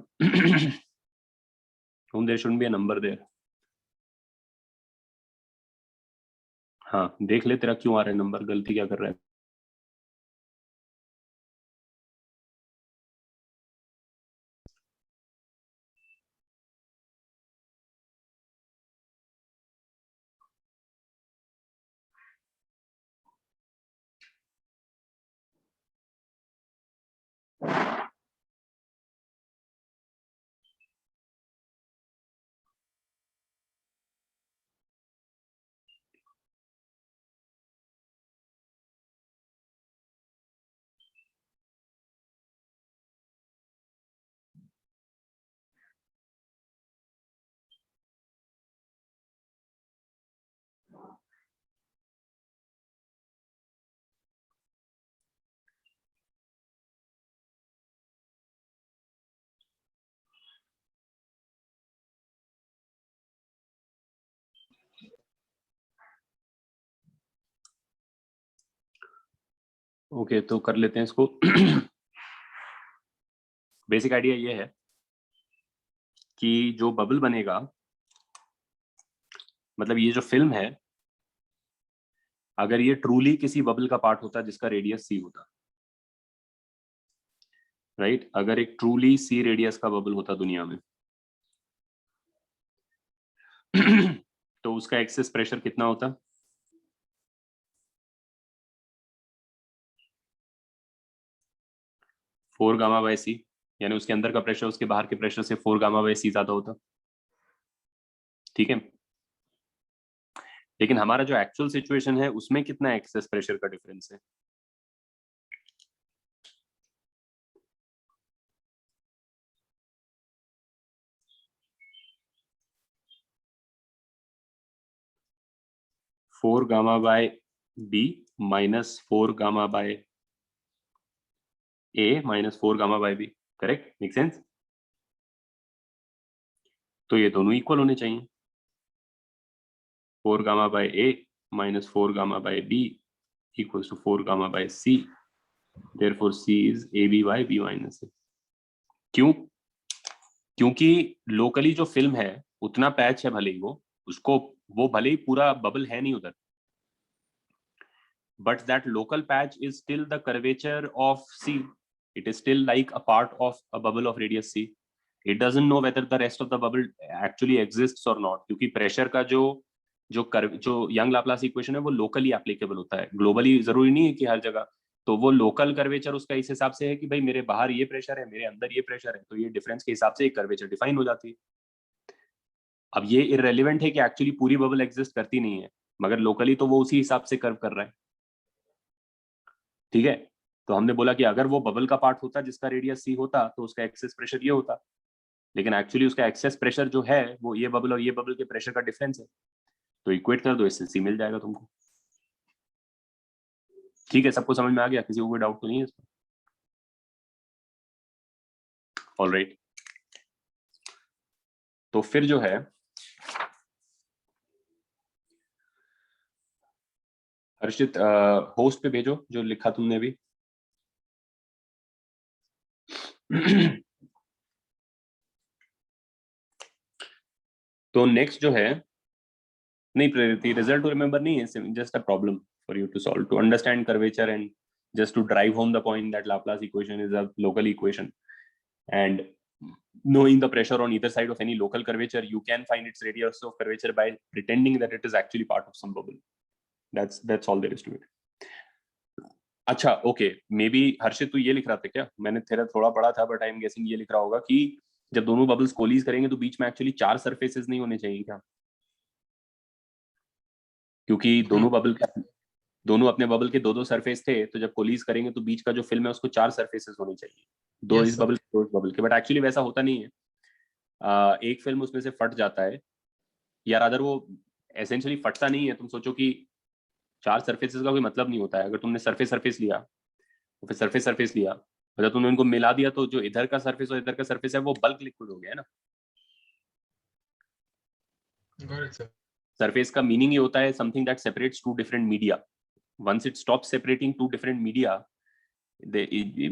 [SPEAKER 1] Om there should be a number there. हाँ, देख ले तेरा क्यों आ रहा है नंबर, गलती क्या कर रहा है। ओके, तो कर लेते हैं इसको। बेसिक आइडिया ये है कि जो बबल बनेगा, मतलब ये जो फिल्म है, अगर ये ट्रूली किसी बबल का पार्ट होता जिसका रेडियस C होता, राइट, अगर एक ट्रूली C रेडियस का बबल होता दुनिया में, तो उसका एक्सेस प्रेशर कितना होता? 4 गामा बाय सी, यानी उसके अंदर का प्रेशर उसके बाहर के प्रेशर से 4 गामा बाय सी ज्यादा होता। ठीक है, लेकिन हमारा जो एक्चुअल सिचुएशन है उसमें कितना एक्सेस प्रेशर का डिफरेंस है? Four gamma by B minus 4 gamma by A minus 4 gamma by B, correct? Make sense? तो ये दोनों इक्वल होने चाहिए। 4 gamma by A minus 4 gamma by B equals to 4 gamma by C. Therefore, C is AB by B minus A. क्यों? क्योंकि लोकली जो फिल्म है उतना पैच है, भले ही वो भले ही पूरा बबल है नहीं उधर, but that local patch is still the curvature of C. It is still like a part of a bubble of radius C. It doesn't know whether the rest of the bubble actually exists or not, क्योंकि प्रेशर का जो यंग लाप्लास इक्वेशन है वो लोकली एप्लीकेबल होता है, ग्लोबली जरूरी नहीं है कि हर जगह। तो वो लोकल कर्वेचर उसका इस हिसाब से है कि भाई मेरे बाहर ये प्रेशर है, मेरे अंदर ये प्रेशर है, तो ये डिफरेंस के हिसाब से एक कर्वेचर डिफाइन हो जाती है। अब ये इररेलेवेंट है कि एक्चुअली पूरी बबल एग्जिस्ट करती नहीं है, मगर लोकली तो वो उसी हिसाब से कर्व कर रहा है। ठीक है, तो हमने बोला कि अगर वो बबल का पार्ट होता जिसका रेडियस सी होता तो उसका एक्सेस प्रेशर ये होता, लेकिन एक्चुअली उसका एक्सेस प्रेशर जो है वो ये बबल और ये बबल के प्रेशर का डिफरेंस है, तो इक्वेट कर दो, इससे सी मिल जाएगा तुमको। ठीक है, सबको समझ में आ गया? किसी को कोई डाउट तो नहीं है इसमें? ऑलराइट, तो फिर जो है हर्षित होस्ट पे भेजो जो लिखा तुमने अभी। तो नेक्स्ट जो है, नहीं प्रेरित, रिजल्ट टू रिमेंबर नहीं है, just a problem for you to solve, to understand curvature and just to drive home the point that Laplace equation is a local equation, and knowing the pressure on either side of any local curvature, you can find its radius of curvature by pretending that it is actually part of some bubble. That's all there is to it. अच्छा, ओके, मे बी हर्षित तू ये लिख रहा था क्या? मैंने तेरा थोड़ा पढ़ा था, बट आई एम गेसिंग ये लिख रहा होगा कि जब दोनों बबल्स कोलीज करेंगे तो बीच में एक्चुअली 4 सरफेसेस नहीं होने चाहिए क्या? क्योंकि दोनों अपने बबल के 2-2 सरफेस थे, तो जब कोलीज करेंगे तो बीच का जो फिल्म है उसको 4 सरफेसेस होनी चाहिए, 2 इस बबल 2 इस बबल के, बट एक्चुअली वैसा होता नहीं है। एक फिल्म उसमें से फट जाता है, या रादर वो एसेंशियली फटता नहीं है। तुम सोचो कि 4 सरफेसेस का कोई मतलब नहीं होता है। अगर तुमने सरफेस लिया तो फिर सरफेस लिया, जब तुमने उनको मिला दिया तो जो इधर का सरफेस और इधर का सरफेस है वो बल्क लिक्विड हो गया है ना। सरफेस का मीनिंग ये होता है something that separates two different media. Once it stops separating two different media,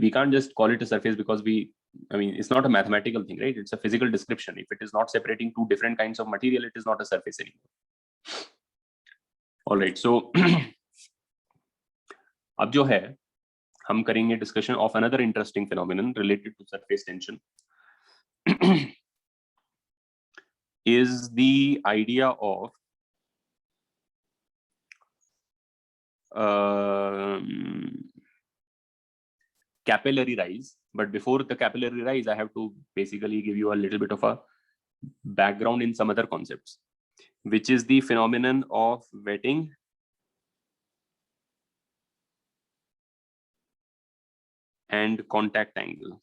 [SPEAKER 1] we can't just call it a surface, because it's not a mathematical thing, right? It's a physical description. If it is not separating two different kinds of material, it is not a surface anymore. All right, so अब जो है हम करेंगे discussion of another interesting phenomenon related to surface tension. Is the idea of capillary rise. But before the capillary rise, I have to basically give you a little bit of a background in some other concepts, which is the phenomenon of wetting and contact angle.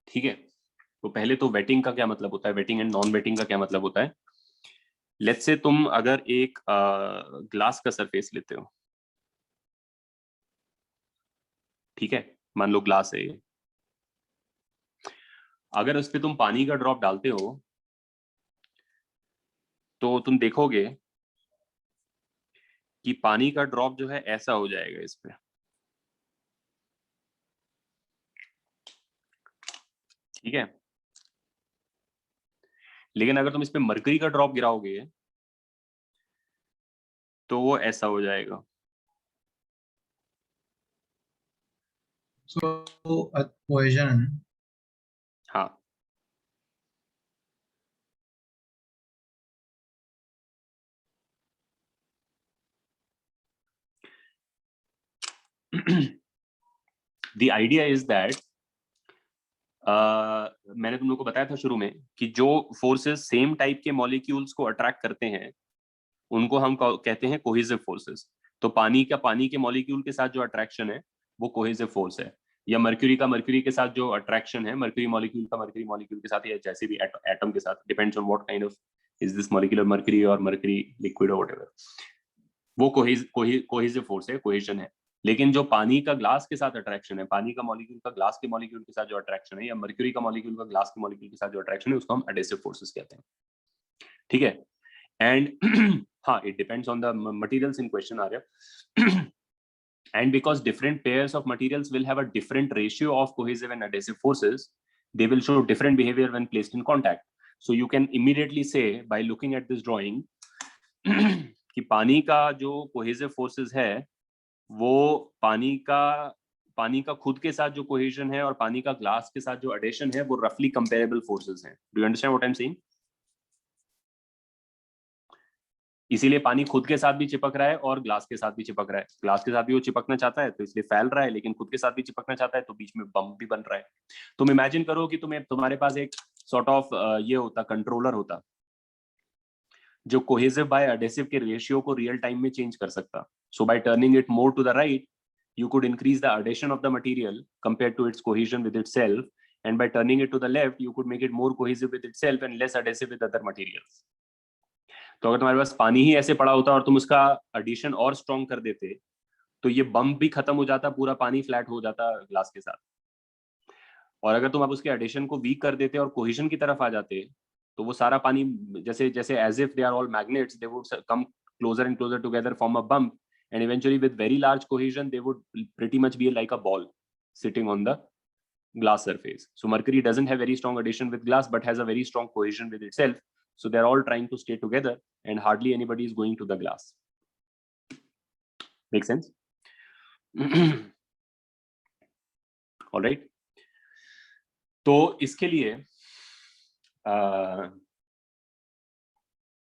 [SPEAKER 1] ठीक है, तो पहले तो वेटिंग का क्या मतलब होता है, वेटिंग एंड नॉन वेटिंग का क्या मतलब होता है। लेट्स से तुम अगर एक ग्लास का सरफेस लेते हो, ठीक है, मान लो ग्लास है, अगर उस पे तुम पानी का ड्रॉप डालते हो तो तुम देखोगे कि पानी का ड्रॉप जो है ऐसा हो जाएगा इस पे, ठीक है। लेकिन अगर तुम इस पे मरकरी का ड्रॉप गिराओगे तो वो ऐसा हो जाएगा।
[SPEAKER 3] So a cohesion,
[SPEAKER 1] हाँ, the idea is that मैंने तुम लोग को बताया था शुरू में कि जो फोर्सेस सेम टाइप के मॉलिक्यूल्स को अट्रैक्ट करते हैं उनको हम कहते हैं कोहेसिव फोर्सेस। तो पानी के मॉलिक्यूल के साथ जो अट्रैक्शन है वो कोहेसिव फोर्स है, या मर्क्यूरी का मर्क्यूरी के साथ जो अट्रैक्शन है मर्क्यूरी मॉलिक्यूल का मर्क्यूरी मॉलिक्यूल के साथ, या जैसे भी एटम के साथ, depends on what kind of is this molecular mercury और मर्क्यूरी लिक्विड और व्हाटएवर, वो कोहेसिव फोर्स है, कोहेजन है। लेकिन जो पानी का ग्लास के साथ अट्रैक्शन है, पानी का मॉलिक्यूल का ग्लास के मॉलिक्यूल के साथ जो अट्रैक्शन है, या मर्क्यूरी का मॉलिक्यूल का ग्लास के मॉलिक्यूल के साथ जो अट्रैक्शन है, उसको हम एडेसिव फोर्सेस कहते हैं। ठीक है, एंड हाँ, it depends on the materials in question Arya. And because different pairs of materials will have a different ratio of cohesive and adhesive forces, they will show different behavior when placed in contact. So you can immediately say by looking at this drawing कि पानी का जो cohesive forces है वो पानी का खुद के साथ जो cohesion है और पानी का glass के साथ जो adhesion है वो roughly comparable forces हैं। Do you understand what I'm saying? इसीलिए पानी खुद के साथ भी चिपक रहा है और ग्लास के साथ भी चिपक रहा है। ग्लास के साथ भी वो चिपकना चाहता है तो इसलिए फैल रहा है, लेकिन खुद के साथ भी चिपकना चाहता है तो बीच में बम्प भी बन रहा है। तुम इमेजिन करो कि तुम्हारे पास एक सॉर्ट ऑफ ये होता, कंट्रोलर होता जो कोहेसिव बाय एडेसिव के रेशियो को रियल टाइम में चेंज कर सकता। So by turning it more to the right you could increase the adhesion of the material compared to its cohesion with itself, and by turning it to the left you could make it more cohesive with itself and less adhesive with other materials. तो अगर तुम्हारे पास पानी ही ऐसे पड़ा होता और तुम उसका एडिशन और स्ट्रॉन्ग कर देते तो ये बम्प भी खत्म हो जाता, पूरा पानी फ्लैट हो जाता ग्लास के साथ। और अगर तुम अब उसके एडिशन को वीक कर देते और कोहेजन की तरफ आ जाते तो वो सारा पानी जैसे जैसे as if they are all magnets, they would come closer and closer together, form a bump, and eventually with very large cohesion they would pretty much be like a ball sitting on the glass surface. So mercury doesn't have very strong adhesion with glass but has a very strong cohesion with itself, so they're all trying to stay together and hardly anybody is going to the glass. Make sense? all right, तो इसके लिए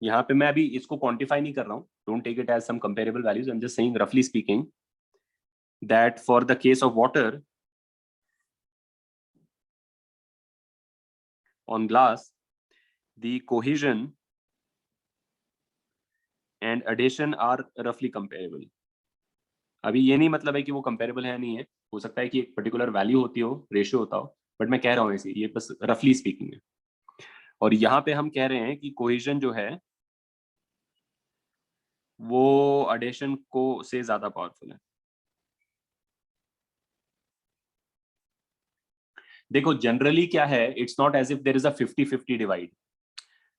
[SPEAKER 1] यहाँ पे मैं अभी इसको क्वांटिफाई नहीं कर रहा हूँ, don't take it as some comparable values, I'm just saying roughly speaking that for the case of water on glass the cohesion and adhesion are roughly comparable. अभी ये नहीं मतलब है कि वो comparable है नहीं है, हो सकता है कि एक particular value होती हो, रेशियो होता हो, बट मैं कह रहा हूँ ऐसे, ये बस roughly speaking है। और यहाँ पे हम कह रहे हैं कि cohesion जो है वो adhesion को से ज्यादा पावरफुल है। देखो जनरली क्या है, it's not as if there is a 50-50 divide.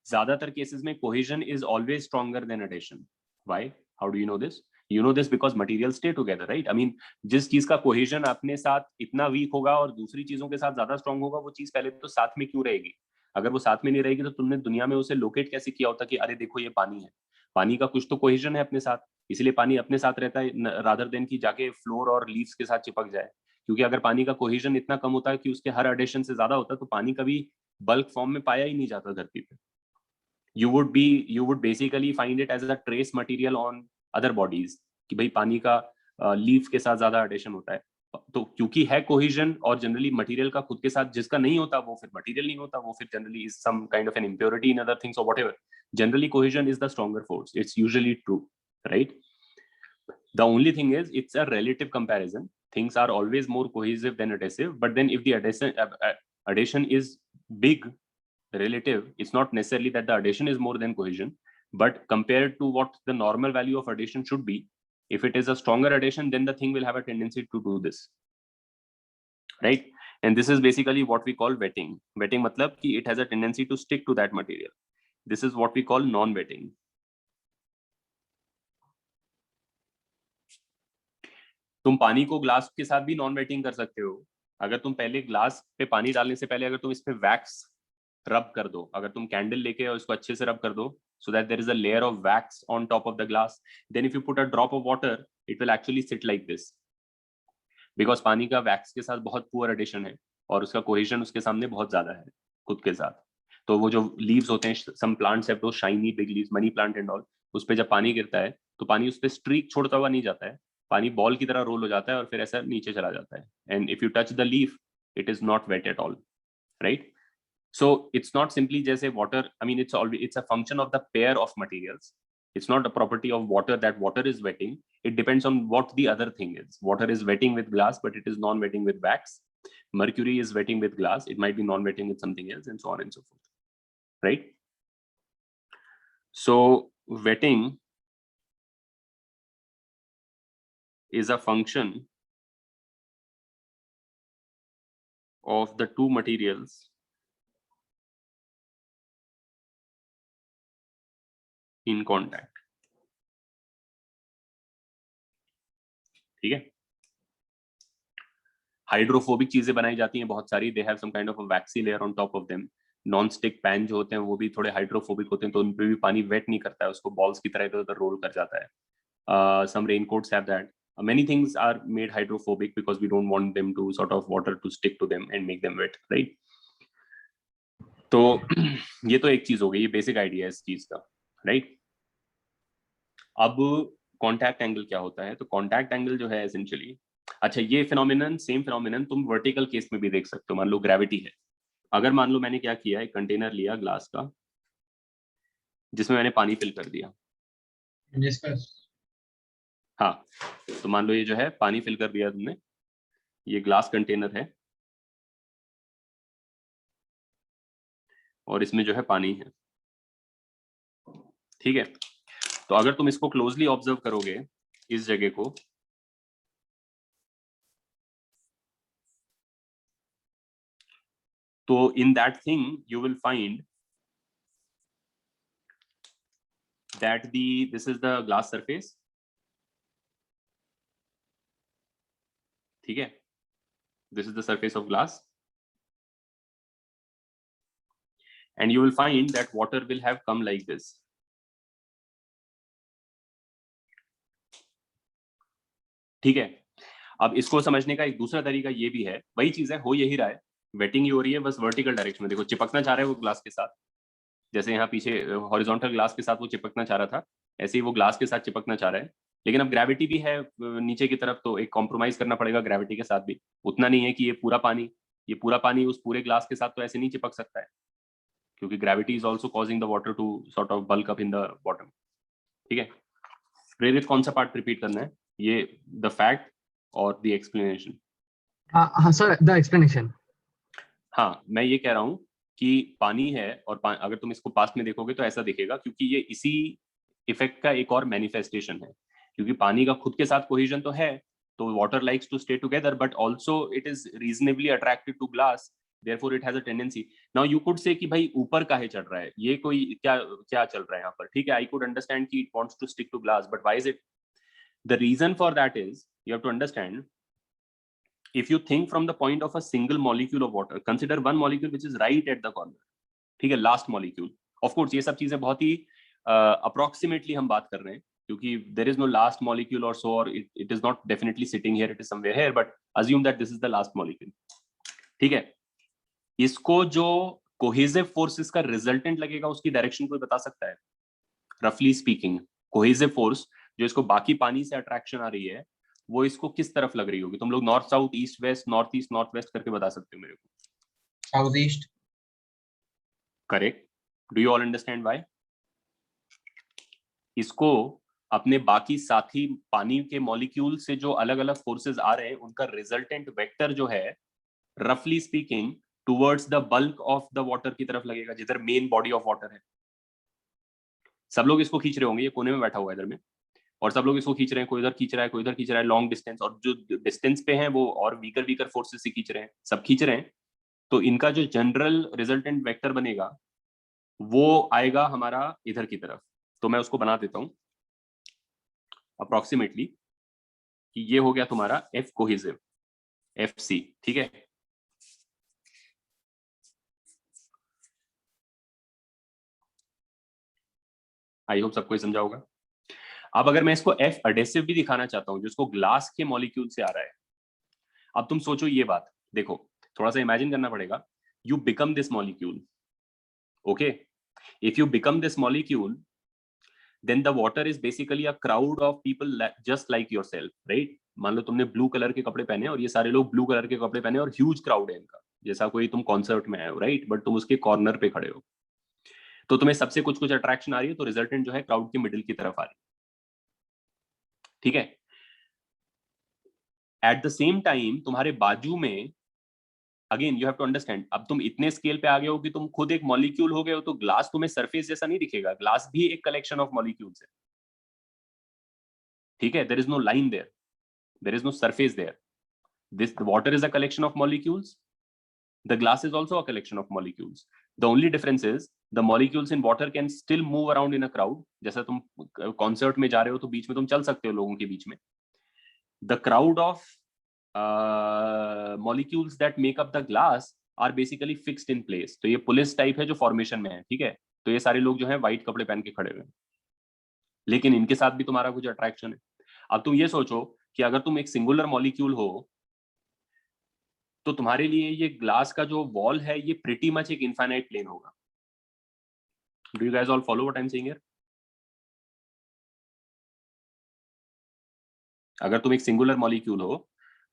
[SPEAKER 1] ज्यादातर केसेस में cohesion is always stronger than adhesion. Why? How do you know this? You know this because material stay together, right? I mean जिस चीज का कोहेजन अपने साथ इतना वीक होगा और दूसरी चीजों के साथ ज्यादा स्ट्रॉन्ग होगा, वो चीज पहले तो साथ में क्यों रहेगी? अगर वो साथ में नहीं रहेगी तो तुमने दुनिया में उसे लोकेट कैसे किया होता कि अरे देखो ये पानी है, पानी का कुछ तो कोहेजन है अपने साथ, इसलिए पानी अपने साथ रहता है रादर देन की जाके फ्लोर और लीव्स के साथ चिपक जाए। क्योंकि अगर पानी का कोहेजन इतना कम होता है कि उसके हर एडिशन से ज्यादा होता है तो पानी कभी बल्क फॉर्म में पाया ही नहीं जाता धरती पे। you would basically find it as a trace material on other bodies कि भाई पानी का लीफ के साथ ज्यादा एडिशन होता है। तो क्योंकि है कोहेजन और जनरली मटेरियल का खुद के साथ जिसका नहीं होता वो फिर मटेरियल नहीं होता, वो फिर generally is some kind of an impurity in other things और whatever. Generally cohesion is the stronger force, it's usually true, right? The only thing is it's a relative comparison. Things are always more cohesive than adhesive, but then if the adhesion is big relative, it's not necessarily that the adhesion is more than cohesion, but compared to what the normal value of adhesion should be, if it is a stronger adhesion, then the thing will have a tendency to do this, right? And this is basically what we call wetting. Wetting matlab ki it has a tendency to stick to that material. This is what we call non-wetting. तुम पानी को ग्लास के साथ भी नॉन वेटिंग कर सकते हो। अगर तुम पहले ग्लास पे पानी डालने से पहले अगर तुम इस पे वैक्स रब कर दो, अगर तुम कैंडल लेके और इसको अच्छे से रब कर दो so that there is a layer of wax on top of the glass, then if you put a drop of water it will actually sit like this, because पानी का वैक्स के साथ बहुत पुअर एडिशन है और उसका कोहेजन उसके सामने बहुत ज्यादा है खुद के साथ। तो वो जो लीव्स होते हैं, some plants have those shiny big leaves, money plant and all, उस पे जब पानी गिरता है तो पानी उस पे स्ट्रीक छोड़ता हुआ नहीं जाता है, पानी बॉल की तरह रोल हो जाता है और फिर ऐसा नीचे चला जाता है. And if you touch the leaf it is not wet at all, right? So it's not simply just a water. I mean, it's a function of the pair of materials. It's not a property of water that water is wetting. It depends on what the other thing is. Water is wetting with glass, but it is non-wetting with wax. Mercury is wetting with glass. It might be non-wetting with something else, and so on and so forth. Right? So wetting is a function of the two materials in contact. ठीक है? हाइड्रोफोबिक चीजें बनाई जाती हैं बहुत सारी. They have some kind of a waxy layer on top of them. Non stick pan जो होते हैं वो भी थोड़े हाइड्रोफोबिक होते हैं, तो उन पे भी पानी वेट नहीं करता है, उसको बॉल्स की तरह इधर उधर रोल कर जाता है. Some raincoats have that. Many things are made hydrophobic because we don't want them to sort of water to stick to them and make them wet, right? तो ये तो एक चीज हो गई, ये बेसिक आइडिया है इस चीज का, राइट? अब कॉन्टैक्ट एंगल क्या होता है? तो कॉन्टैक्ट एंगल जो है एसेंशियली, अच्छा ये फिनोमिनन, सेम फिनोमिनन तुम वर्टिकल केस में भी देख सकते हो. मान लो ग्रेविटी है. अगर मान लो मैंने क्या किया, एक कंटेनर लिया ग्लास का जिसमें मैंने पानी फिल कर दिया. हाँ, तो मान लो ये जो है पानी फिल कर दिया तुमने, ये ग्लास कंटेनर है और इसमें जो है पानी है, ठीक है? तो अगर तुम इसको क्लोजली ऑब्जर्व करोगे इस जगह को, तो in that thing you will find that this is the glass surface, ठीक है? This is the surface of glass, and you will find that water will have come like this. ठीक है? अब इसको समझने का एक दूसरा तरीका ये भी है, वही चीज है, हो यही रहा है, वेटिंग ही हो रही है, बस वर्टिकल डायरेक्शन में. देखो चिपकना चाह रहा है वो ग्लास के साथ, जैसे यहाँ पीछे हॉरिजॉन्टल ग्लास के साथ वो चिपकना चाह रहा था, ऐसे ही वो ग्लास के साथ चिपकना चाह रहा है. लेकिन अब ग्रेविटी भी है नीचे की तरफ, तो एक कॉम्प्रोमाइज करना पड़ेगा ग्रेविटी के साथ भी. उतना नहीं है कि ये पूरा पानी उस पूरे ग्लास के साथ तो ऐसे नहीं चिपक सकता है, क्योंकि gravity is also causing the water to sort of bulk up in the bottom. ठीक है? प्रेरित कौन सा पार्ट रिपीट करना है, ये द फैक्ट और द एक्सप्लेनेशन?
[SPEAKER 2] हाँ सर, द एक्सप्लेनेशन.
[SPEAKER 1] हाँ, मैं ये कह रहा हूँ कि पानी है और अगर तुम इसको पास्ट में देखोगे तो ऐसा दिखेगा, क्योंकि ये इसी इफेक्ट का एक और मैनिफेस्टेशन है. क्योंकि पानी का खुद के साथ कोहेजन तो है, तो water likes to stay together, but also it is reasonably attracted to glass, therefore it has a tendency. Now you could say कि भाई ऊपर काहे चढ़ रहा है, ये कोई क्या चल रहा है यहाँ पर, ठीक है? आई कुड अंडरस्टैंड कि it wants to stick to glass, but why is it? The reason for that is, you have to understand, if you think from the point of a single molecule of water, consider one molecule which is right at the corner, ठीक है? last molecule. Of course ये सब चीजें बहुत ही approximately हम बात कर रहे हैं, क्योंकि there is no last molecule or so, or it is not definitely sitting here, it is somewhere here, but assume that this is the last molecule. ठीक है? इसको जो cohesive forces का resultant लगेगा उसकी डायरेक्शन कोई बता सकता है? roughly speaking, cohesive force जो इसको बाकी पानी से अट्रैक्शन आ रही है, वो इसको किस तरफ लग रही होगी? तुम लोग north south, east waste, north east, north west करके बता सकते हो मेरे को?
[SPEAKER 3] South east.
[SPEAKER 1] Correct. Do you all understand why? इसको अपने बाकी साथी पानी के मॉलिक्यूल से जो अलग अलग फोर्सेस आ रहे हैं, उनका रिजल्टेंट वेक्टर जो है रफली speaking towards the bulk of the water की तरफ लगेगा, जिधर मेन बॉडी ऑफ वाटर है. सब लोग इसको खींच रहे होंगे, ये कोने में बैठा हुआ है इधर में, और सब लोग इसको खींच रहे हैं, कोई इधर खींच रहा है, कोई इधर खींच रहा है, लॉन्ग डिस्टेंस, और जो डिस्टेंस पे हैं वो और वीकर फोर्सेस से खींच रहे हैं, सब खींच रहे हैं. तो इनका जो जनरल रिजल्टेंट वेक्टर बनेगा वो आएगा हमारा इधर की तरफ. तो मैं उसको बना देता हूं अप्रोक्सीमेटली कि ये हो गया तुम्हारा F कोहेसिव, FC. ठीक है? आई होप सबको समझा होगा. अब अगर मैं इसको F एडेसिव भी दिखाना चाहता हूं, जिसको ग्लास के मॉलिक्यूल से आ रहा है, अब तुम सोचो ये बात, देखो थोड़ा सा इमेजिन करना पड़ेगा. You become this molecule, okay? If you become this molecule, then the water is basically a crowd of people just like yourself, right? मान लो तुमने ब्लू कलर के कपड़े पहने और ये सारे लोग ब्लू कलर के कपड़े पहने और ह्यूज क्राउड है इनका, जैसा कोई तुम कॉन्सर्ट में आए हो, राइट? बट तुम उसके कॉर्नर पे खड़े हो, तो तुम्हें सबसे कुछ कुछ अट्रैक्शन आ रही है, तो रिजल्टेंट जो है क्राउड के मिडिल की तरफ आ रही है, ठीक है? एट द सेम टाइम तुम्हारे बाजू में, again you have to understand, अब तुम इतने स्केल पे आ गए हो कि तुम खुद एक मॉलिक्यूल हो गए हो, तो ग्लास तुम्हें सरफेस जैसा नहीं दिखेगा, ग्लास भी एक कलेक्शन ऑफ मॉलिक्यूल्स है, ठीक है? There is no line there, there is no surface there. This the water is a collection of molecules. The glass is also a collection of molecules. The only difference is the molecules in water can still move around in a crowd. जैसा तुम कॉन्सर्ट में जा रहे हो तो बीच में तुम चल सकते हो लोगों के बीच में. The crowd of molecules that make up the glass are basically fixed in place. तो ये पुलिस टाइप है जो फॉर्मेशन में है, ठीक है? तो ये सारे लोग जो है व्हाइट कपड़े पहन के खड़े हुए हैं, लेकिन इनके साथ भी तुम्हारा कुछ अट्रैक्शन है. अब तुम ये सोचो कि अगर तुम एक सिंगुलर मॉलिक्यूल हो तो तुम्हारे लिए ये ग्लास का जो वॉल है ये प्रिटी मच एक इनफाइनाइट प्लेन होगा. Do you guys all follow what I am saying here? अगर तुम एक सिंगुलर मॉलिक्यूल हो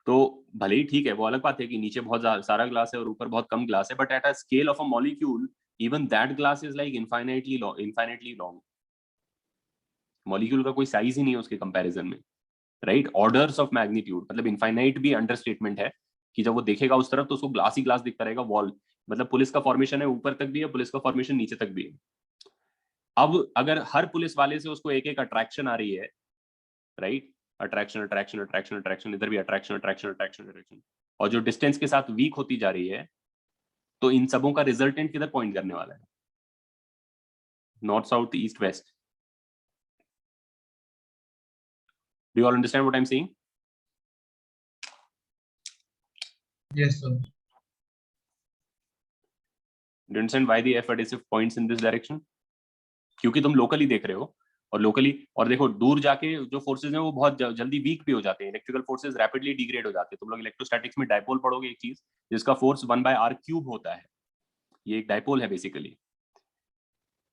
[SPEAKER 1] तो भले ही ठीक है, वो अलग बात है कि नीचे बहुत सारा ग्लास है और ऊपर बहुत कम ग्लास है, but at a scale of a molecule even that glass is like infinitely long. Molecule का कोई साइज ही नहीं है उसके कंपैरिजन में, राइट? ऑर्डर्स ऑफ मैग्नीट्यूड, मतलब इनफाइनाइट भी अंडरस्टेटमेंट है कि जब वो देखेगा उस तरफ तो उसको ग्लास ही ग्लास दिखता रहेगा. वॉल मतलब पुलिस का फॉर्मेशन है, ऊपर तक भी है, पुलिस का फॉर्मेशन नीचे तक भी है. अब अगर हर पुलिस वाले से उसको एक एक अट्रैक्शन आ रही है, right? Attraction attraction attraction attraction, इधर भी अट्रैक्शन अट्रैक्शन अट्रैक्शन अट्रैक्शन, और जो डिस्टेंस के साथ वीक होती जा रही है, तो इन सबों का रिजल्टेंट किधर पॉइंट करने वाला है? North, south, east, west. Do you all understand what I am saying?
[SPEAKER 3] Yes, sir.
[SPEAKER 1] Do you understand why the F adhesive points in this direction? क्योंकि तुम लोकली देख रहे हो, और लोकली, और देखो दूर जाके जो फोर्सेज हैं वो बहुत जल्दी वीक भी हो जाते हैं. इलेक्ट्रिकल फोर्सेज रैपिडली डिग्रेड हो जाते हैं. तुम लोग इलेक्ट्रोस्टैटिक्स में डायपोल पढ़ोगे एक चीज जिसका फोर्स 1/r³ होता है. ये एक डायपोल है बेसिकली.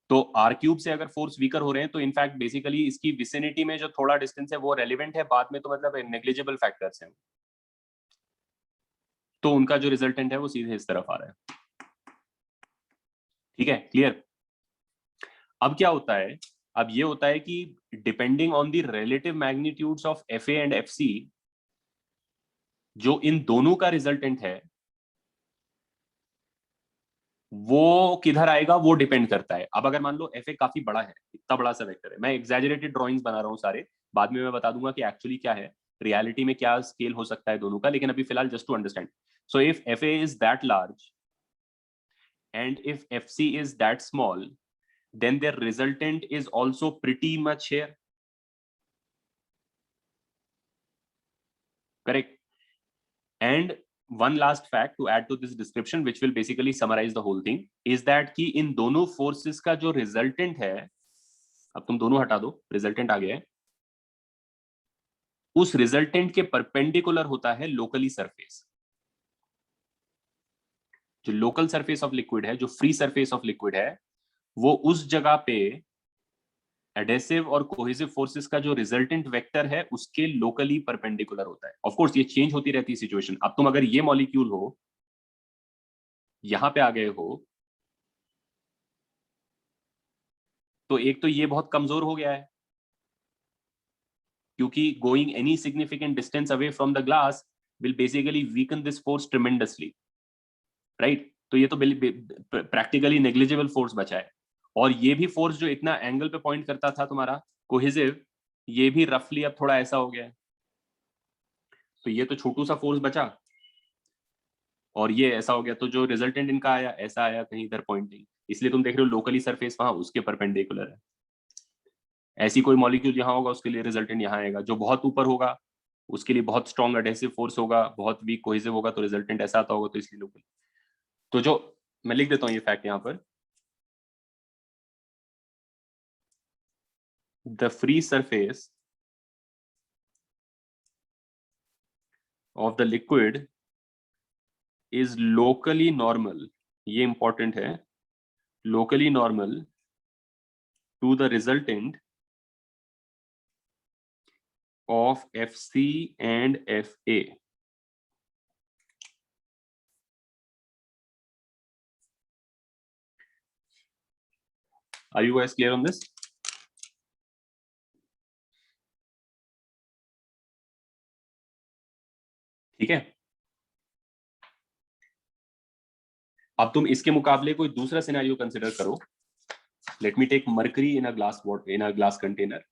[SPEAKER 1] तो r³ से अगर फोर्स वीकर हो रहे हैं तो इनफैक्ट बेसिकली इसकी विसिनिटी में जो थोड़ा डिस्टेंस है वो रेलिवेंट है, बाद में तो मतलब नेग्लिजिबल फैक्टर्स हैं, तो उनका जो रिजल्टेंट है वो सीधे इस तरफ आ रहा है. ठीक है, क्लियर? अब क्या होता है? अब ये होता है कि depending on the relative magnitudes of FA and FC, जो इन दोनों का रिजल्टेंट है वो किधर आएगा वो डिपेंड करता है. अब अगर मान लो FA काफी बड़ा है, इतना बड़ा सा वेक्टर है, मैं एग्जैजरेटेड ड्राइंग्स बना रहा हूं सारे, बाद में मैं बता दूंगा कि एक्चुअली क्या है, रियलिटी में क्या स्केल हो सकता है दोनों का, लेकिन अभी फिलहाल just to understand. So if FA is that large and if FC is that small, then their resultant is also pretty much here. Correct? And one last fact to add to this description, which will basically summarize the whole thing, is that कि इन दोनों forces का जो resultant है, अब तुम दोनों हटा दो, resultant आ गया है, उस resultant के perpendicular होता है locally surface. जो लोकल सरफेस ऑफ लिक्विड है, जो फ्री सरफेस ऑफ लिक्विड है, वो उस जगह पे एडेसिव और कोहेसिव फोर्सेस का जो रिजल्टेंट वेक्टर है उसके लोकली परपेंडिकुलर होता है. ऑफ कोर्स ये चेंज होती रहती है सिचुएशन. अब तुम अगर ये मॉलिक्यूल हो, यहां पे आ गए हो, तो एक तो ये बहुत कमजोर हो गया है क्योंकि going any significant distance away from the glass will basically weaken this force tremendously, right? तो ये तो प्रैक्टिकली नेग्लिजिबल फोर्स बचा है. और ये भी फोर्स जो इतना एंगल पे पॉइंट करता था तुम्हारा कोहेसिव, ये भी रफली अब थोड़ा ऐसा हो गया है. तो ये तो छोटू सा फोर्स बचा और ये ऐसा हो गया, तो जो रिजल्टेंट इनका आया ऐसा आया, कहीं इधर पॉइंटिंग. इसलिए तुम देख रहे हो लोकली सरफेस वहां उसके परपेंडिकुलर है. ऐसी कोई मॉलिक्यूल यहाँ होगा उसके लिए रिजल्टेंट यहाँ आएगा. जो बहुत ऊपर होगा उसके लिए बहुत स्ट्रॉन्ग एडेसिव फोर्स होगा, बहुत वीक कोहेसिव होगा, तो रिजल्टेंट ऐसा आता होगा, तो इसलिए लोकल. तो जो मैं लिख देता हूँ ये फैक्ट यहाँ पर, the free surface of the liquid is locally normal, ये important है, locally normal to the resultant of FC and FA. Are you guys clear on this? ठीक है, अब तुम इसके मुकाबले कोई दूसरा सिनेरियो कंसिडर करो. Let me take mercury in a glass container.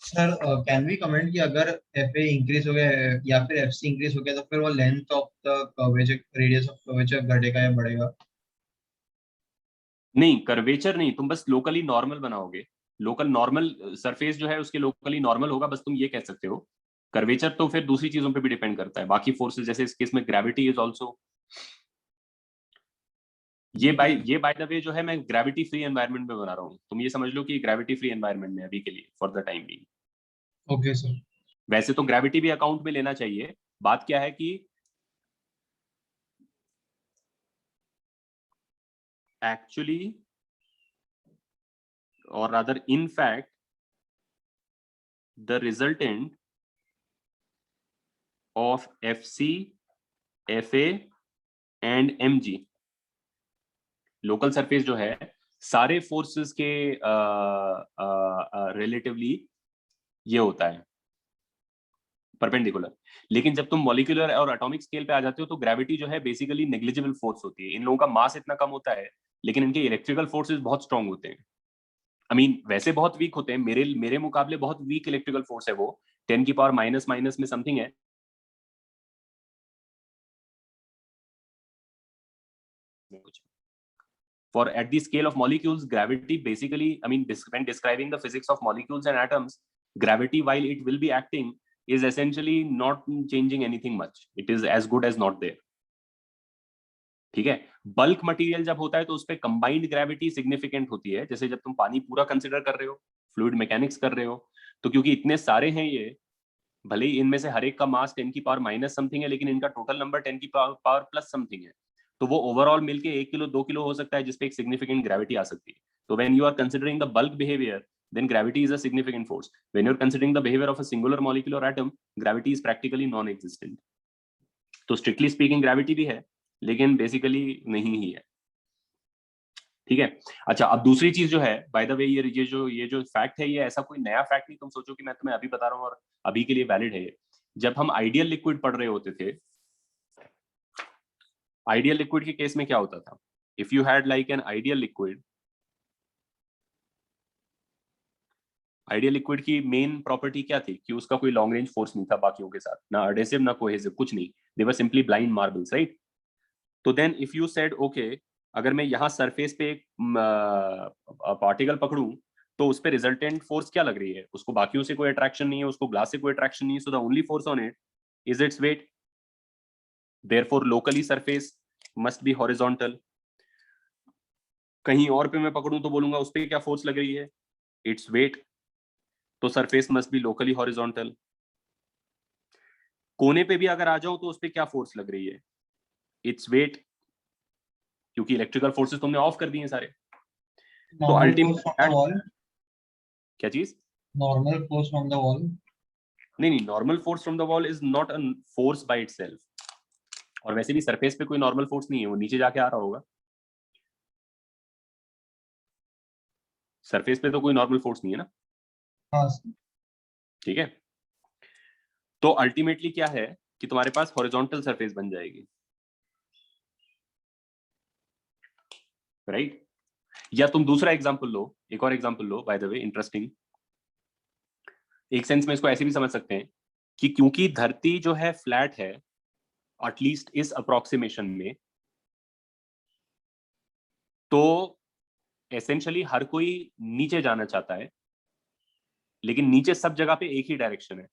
[SPEAKER 3] Sir can we comment कि अगर FA इंक्रीज हो गया या फिर FC इंक्रीज हो गया तो फिर वो length of the curvature, radius of curvature घटेगा या बढ़ेगा?
[SPEAKER 1] नहीं, कर्वेचर नहीं, तुम बस लोकली नॉर्मल बनाओगे. लोकल नॉर्मल सरफेस जो है उसके लोकली नॉर्मल होगा, बस तुम ये कह सकते हो. कर्वेचर तो फिर दूसरी चीजों पे भी डिपेंड करता है, बाकी फोर्सेस, जैसे इस केस में ग्रेविटी इज आल्सो. ये बाय द वे जो है मैं ग्रेविटी फ्री एनवायरनमेंट में बना रहा हूँ. तुम ये समझ लो कि ग्रेविटी फ्री एनवायरनमेंट में अभी के लिए, for the time being.
[SPEAKER 3] Okay sir.
[SPEAKER 1] वैसे तो ग्रेविटी भी अकाउंट में लेना चाहिए. बात क्या है कि actually, or rather in fact, the resultant of FC, FA and MG, local surface जो है सारे फोर्सेस के रिलेटिवली ये होता है परपेंडिकुलर. लेकिन जब तुम मॉलिक्यूलर और एटॉमिक स्केल पे आ जाते हो तो ग्रेविटी जो है बेसिकली नेग्लिजिबल फोर्स होती है. इन लोगों का मास इतना कम होता है लेकिन इनके इलेक्ट्रिकल फोर्सेस बहुत स्ट्रांग होते हैं. I mean, वैसे बहुत वीक होते हैं, मेरे मुकाबले बहुत वीक इलेक्ट्रिकल फोर्स है वो. 10 की पावर माइनस में समथिंग है. For at the scale of molecules, gravity basically, I mean, when describing the physics of molecules and atoms, gravity, while it will be acting, is essentially not changing anything much. It is as good as not there. ठीक है. बल्क मटेरियल जब होता है तो उस पे कंबाइंड ग्रेविटी सिग्निफिकेंट होती है. जैसे जब तुम पानी पूरा कंसिडर कर रहे हो, फ्लूइड मैकेनिक्स कर रहे हो, तो क्योंकि इतने सारे हैं ये, भले ही इनमें से हर एक का मास 10 की पावर माइनस समथिंग है लेकिन इनका टोटल नंबर 10 की पावर प्लस समथिंग है. तो वो ओवरऑल मिलके 1 किलो 2 किलो हो सकता है जिसपे एक सिग्निफिकेंट ग्रेविटी आ सकती है. तो when you are considering the bulk behaviour, then gravity is a significant force. When you're considering the behavior of a singular molecule or atom, gravity is practically non-existent. तो strictly speaking gravity भी है लेकिन बेसिकली नहीं ही है. ठीक है. अच्छा, अब दूसरी चीज जो है, बाय द वे, ये जो फैक्ट है, ये ऐसा कोई नया फैक्ट नहीं तुम सोचो कि मैं तुम्हें अभी बता रहा हूँ और अभी के लिए वैलिड है. जब हम आइडियल लिक्विड पढ़ रहे होते थे, आइडियल लिक्विड के केस में क्या होता था? If you had like an ideal liquid, ideal liquid की मेन प्रॉपर्टी क्या थी कि उसका कोई लॉन्ग रेंज फोर्स नहीं था बाकियों के साथ, ना एडेसिव ना कोहेसिव, कुछ नहीं. They were simply blind marbles, right? तो then if you said okay, अगर मैं यहाँ सरफेस पे एक पार्टिकल पकड़ूं तो उस पे रिजल्टेंट फोर्स क्या लग रही है? उसको बाकियों से कोई अट्रैक्शन नहीं है, उसको ग्लास से कोई अट्रैक्शन नहीं है, so the only force on it is its weight. Therefore locally surface must B horizontal. कहीं और पे मैं पकड़ूं तो बोलूंगा उस पे क्या फोर्स लग रही है? It's weight. तो surface must be locally horizontal. कोने पे भी अगर आ जाऊं तो उस पे क्या फोर्स लग रही है? इट्स वेट, क्योंकि इलेक्ट्रिकल फोर्सेस तुमने ऑफ कर दिए सारे. तो अल्टीमेट क्या चीज?
[SPEAKER 3] Normal force from the wall.
[SPEAKER 1] नहीं, normal force from the wall is not a force by itself. और वैसे भी सरफेस पे कोई नॉर्मल फोर्स नहीं है, वो नीचे जाके आ रहा होगा. सरफेस पे तो कोई नॉर्मल फोर्स नहीं है ना.
[SPEAKER 3] हाँ.
[SPEAKER 1] ठीक है. तो अल्टीमेटली क्या है कि तुम्हारे पास हॉरिजॉन्टल सरफेस बन जाएगी, राइट? या तुम दूसरा एग्जांपल लो, एक और example low, bye the way interesting. एक सेंस में इसको ऐसे भी समझ सकते हैं कि क्योंकि धरती जो है फ्लैट है, एटलीस्ट इस अप्रोक्सीमेशन में, तो एसेंशियली हर कोई नीचे जाना चाहता है, लेकिन नीचे सब जगह पे एक ही डायरेक्शन है.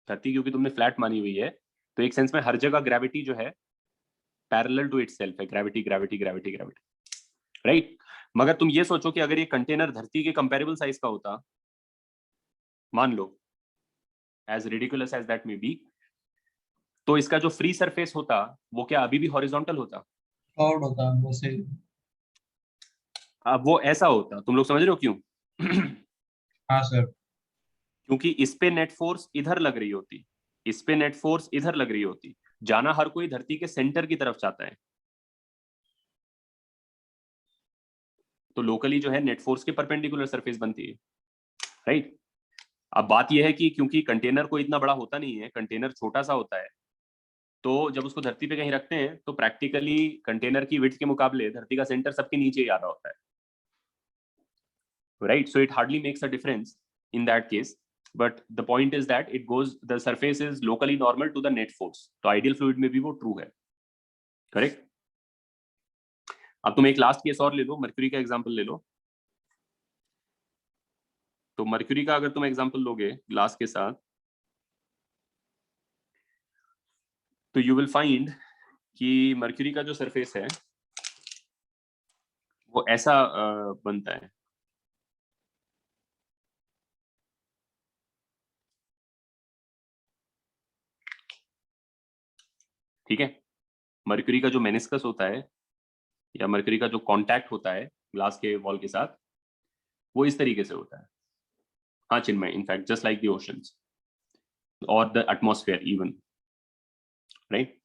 [SPEAKER 1] धरती क्योंकि तुमने फ्लैट मानी हुई है, तो एक सेंस में हर जगह ग्रेविटी जो है पैरेलल टू इटसेल्फ है. Gravity gravity gravity gravity, right? मगर तुम ये सोचो कि अगर ये कंटेनर धरती के कंपैरेबल साइज का होता, मान लो, as ridiculous as that may be, तो इसका जो फ्री सरफेस होता वो क्या अभी भी हॉरिजॉन्टल होता?
[SPEAKER 3] कर्व्ड होता है वैसे.
[SPEAKER 1] अब वो ऐसा होता. तुम लोग समझ रहे हो क्यों?
[SPEAKER 3] हाँ सर.
[SPEAKER 1] क्योंकि इस पे नेट फोर्स इधर लग रही होती, इस पे नेट फोर्स इधर लग रही होती, जाना हर कोई धरती के सेंटर की तरफ चाहता है, तो लोकली जो है नेट फोर्स के परपेंडिकुलर सरफेस बनती है, राइट। अब बात यह है कि क्योंकि कंटेनर कोई इतना बड़ा होता नहीं है, कंटेनर छोटा सा होता है, तो जब उसको धरती पे कहीं रखते हैं तो प्रैक्टिकली कंटेनर की विड्थ के मुकाबले धरती का सेंटर सबके नीचे ही आ रहा होता है, right. So it hardly makes a difference in that case, but the point is that it goes, the surface is locally normal to the net force, तो ideal fluid में भी वो true है, करेक्ट। अब तुम एक लास्ट केस और ले लो, मर्क्यूरी का एग्जांपल ले लो। तो मर्क्यूरी का अगर तुम एग्जांपल लोगे ग्लास के साथ, तो यू विल फाइंड कि मर्क्यूरी का जो सरफेस है वो ऐसा बनता है, ठीक है। मर्क्यूरी का जो मेनिस्कस होता है या मर्क्यूरी का जो कांटेक्ट होता है ग्लास के वॉल के साथ, वो इस तरीके से होता है। हाँ Chinmay, in fact just like the oceans और द एटमॉस्फेयर इवन, राइट।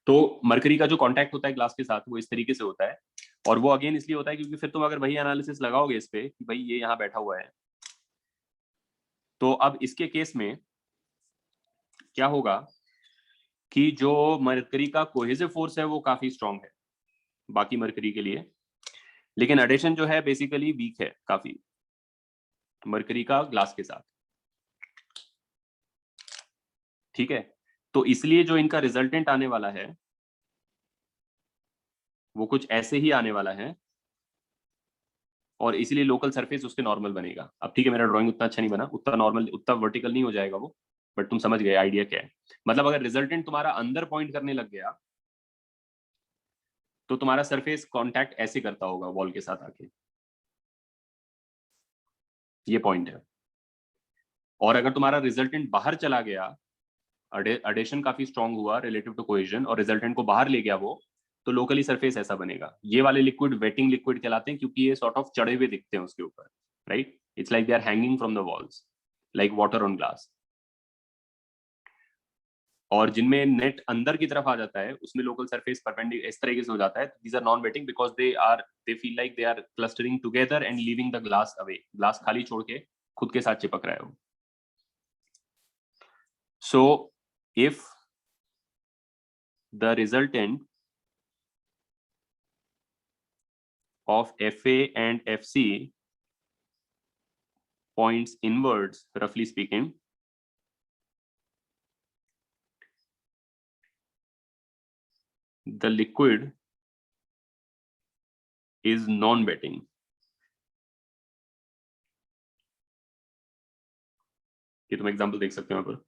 [SPEAKER 1] तो मर्करी का जो कांटेक्ट होता है ग्लास के साथ वो इस तरीके से होता है, और वो अगेन इसलिए होता है क्योंकि फिर तुम अगर वही एनालिसिस लगाओगे इस पे कि भाई ये यहाँ बैठा हुआ है, तो अब इसके केस में क्या होगा कि जो मर्करी का कोहेसिव फोर्स है वो काफी स्ट्रांग है बाकी मर्करी के लिए, लेकिन एडिशन जो है बेसिकली वीक है काफी मर्करी का ग्लास के साथ, ठीक है। तो इसलिए जो इनका रिजल्टेंट आने वाला है वो कुछ ऐसे ही आने वाला है, और इसीलिए लोकल सरफेस उसके नॉर्मल बनेगा। अब ठीक है, मेरा ड्राइंग उतना अच्छा नहीं बना, उतना नॉर्मल उतना वर्टिकल नहीं हो जाएगा वो, बट तुम समझ गए आइडिया क्या है। मतलब अगर रिजल्टेंट तुम्हारा अंदर पॉइंट करने लग गया तो तुम्हारा सरफेस कांटेक्ट ऐसे करता होगा वॉल के साथ आके, ये पॉइंट है। और अगर तुम्हारा रिजल्टेंट बाहर चला गया, एडेशन काफी स्ट्रांग हुआ रिलेटिव टू कोहेजन और रिजल्टेंट को बाहर ले गया वो, तो लोकली सरफेस ऐसा बनेगा। ये वाले लिक्विड वेटिंग लिक्विड कहलाते हैं क्योंकि ये सॉर्ट ऑफ चढ़े हुए दिखते हैं उसके ऊपर, right. It's like they are hanging from the walls like water on glass. और जिनमें नेट अंदर की तरफ आ जाता है उसमें लोकल सरफेस परपेंडिकुलर इस तरीके से हो जाता है, these are non wetting because they feel like they are clustering together and leaving the glass away, glass खाली छोड़ के खुद के साथ चिपक रहा है वो। So if the resultant of FA and FC points inwards, roughly speaking, the liquid is non-wetting. ये तुम एग्जांपल देख सकते हो यहाँ पर।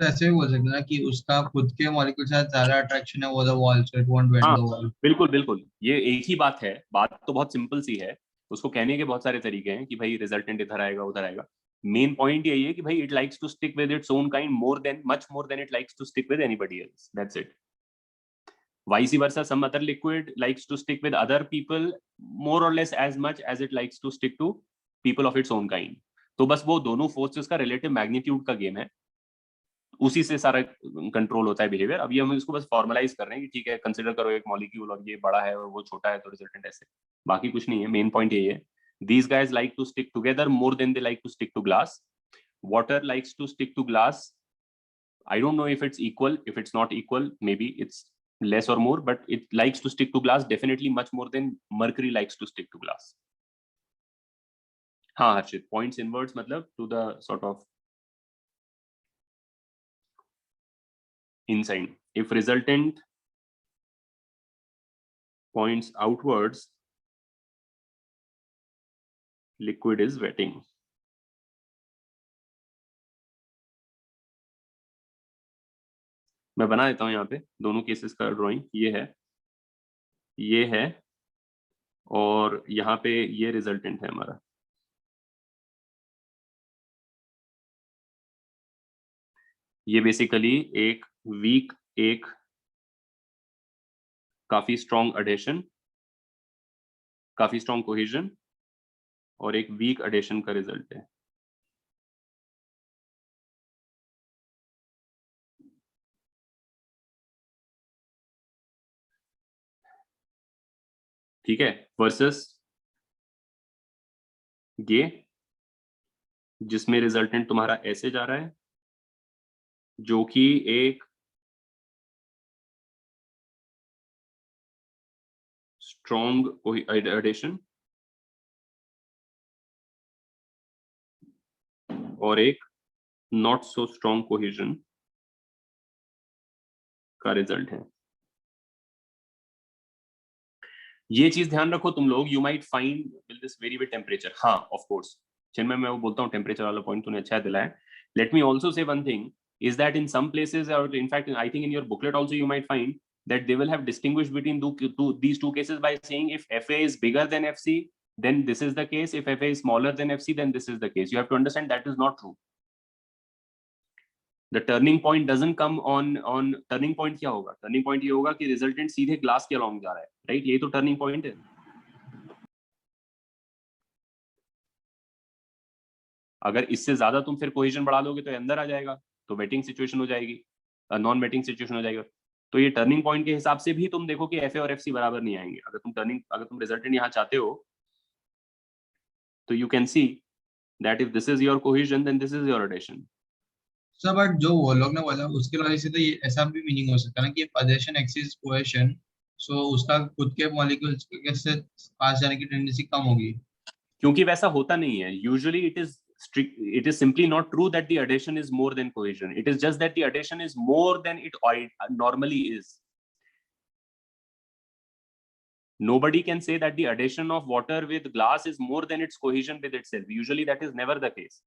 [SPEAKER 3] तो ऐसे भी बोल सकते हैं ना कि उसका खुद के मॉलिक्यूल के साथ ज्यादा अट्रैक्शन है वो the wall, so it won't wet the wall.
[SPEAKER 1] बिल्कुल बिल्कुल, ये एक ही बात है, बात तो बहुत सिंपल सी है, उसको कहने के बहुत सारे तरीके हैं कि भाई रिजल्टेंट इधर आएगा उधर आएगा। मेन पॉइंट यही है कि भाई it likes to stick with its own kind more than much more than it likes to stick with anybody else, that's it. Vice versa, some other liquid likes to stick with other people more or less as much as it likes to stick to people of its own kind. तो बस वो दोनों फोर्सेस का रिलेटिव मैग्नीट्यूड का गेम है, उसी से सारा कंट्रोल होता है बिहेवियर। अभी हम इसको बस फॉर्मलाइज कर रहे हैं कि ठीक है कंसिडर करो एक मॉलिक्यूल और ये बड़ा है और वो छोटा है तो रिजल्टेंट ऐसे, बाकी कुछ नहीं है। मेन पॉइंट यही है, these guys like to stick together more than they like to stick to glass. Water likes to stick to glass. I don't know if it's equal, if it's not equal maybe it's less or more, but it likes to stick to glass definitely much more than mercury likes to stick to glass. हाँ हर्षित, points inwards मतलब to the sort of inside. If resultant points outwards, liquid is wetting. मैं बना देता हूँ यहाँ पे दोनों केसेस का ड्राइंग, ये है और यहाँ पे ये रिजल्टेंट है हमारा। ये बेसिकली एक वीक, एक काफी स्ट्रॉन्ग एडेशन, काफी स्ट्रॉन्ग कोहेजन और एक वीक एडेशन का रिजल्ट है। ठीक है, वर्सेस ये जिसमें रिजल्टेंट तुम्हारा ऐसे जा रहा है, जो कि एक स्ट्रॉन्ग एडिशन और एक नॉट सो स्ट्रॉन्ग कोहेजन का रिजल्ट है। ये चीज ध्यान रखो तुम लोग, you might find will this very with temperature. हाँ ऑफ कोर्स जिनमें मैं वो बोलता हूँ टेम्परेचर वाला पॉइंट तूने अच्छा दिलाया। Let me also say one thing is that in some places, or in fact I think in your booklet also you might find that they will have distinguished between these two cases by saying if FA is bigger than FC then this is the case, if FA is smaller than FC then this is the case. You have to understand that is not true. The turning point doesn't come on turning point क्या होगा, turning point ये होगा कि resultant सीधे glass के along जा रहा है, right? ये तो turning point है। अगर इससे ज्यादा तुम फिर कोहेजन बढ़ा लोगे तो अंदर आ जाएगा, तो वेटिंग सिचुएशन हो जाएगी, नॉन वेटिंग सिचुएशन हो जाएगा। तो ये टर्निंग पॉइंट के हिसाब से भी तुम देखो कि एफए और एफसी बराबर नहीं आएंगे। अगर तुम रिजल्टेंट यहाँ चाहते हो तो you can see that if this is your cohesion then this is your adhesion.
[SPEAKER 3] Sir but जो वो लोग ने बोला उसके वजह से तो ये ऐसा भी मीनिंग हो सकता है ना कि एडिशन एक्सिस कोहेजन, सो उसका खुद के मॉलिक्यूल्स के से पास जाने की टेंडेंसी कम होगी।
[SPEAKER 1] क्योंकि वैसा होता नहीं है, usually it is simply not true that the addition is more than cohesion. It is just that the addition is more than it normally is. Nobody can say that the addition of water with glass is more than its cohesion with itself. Usually that is never the case,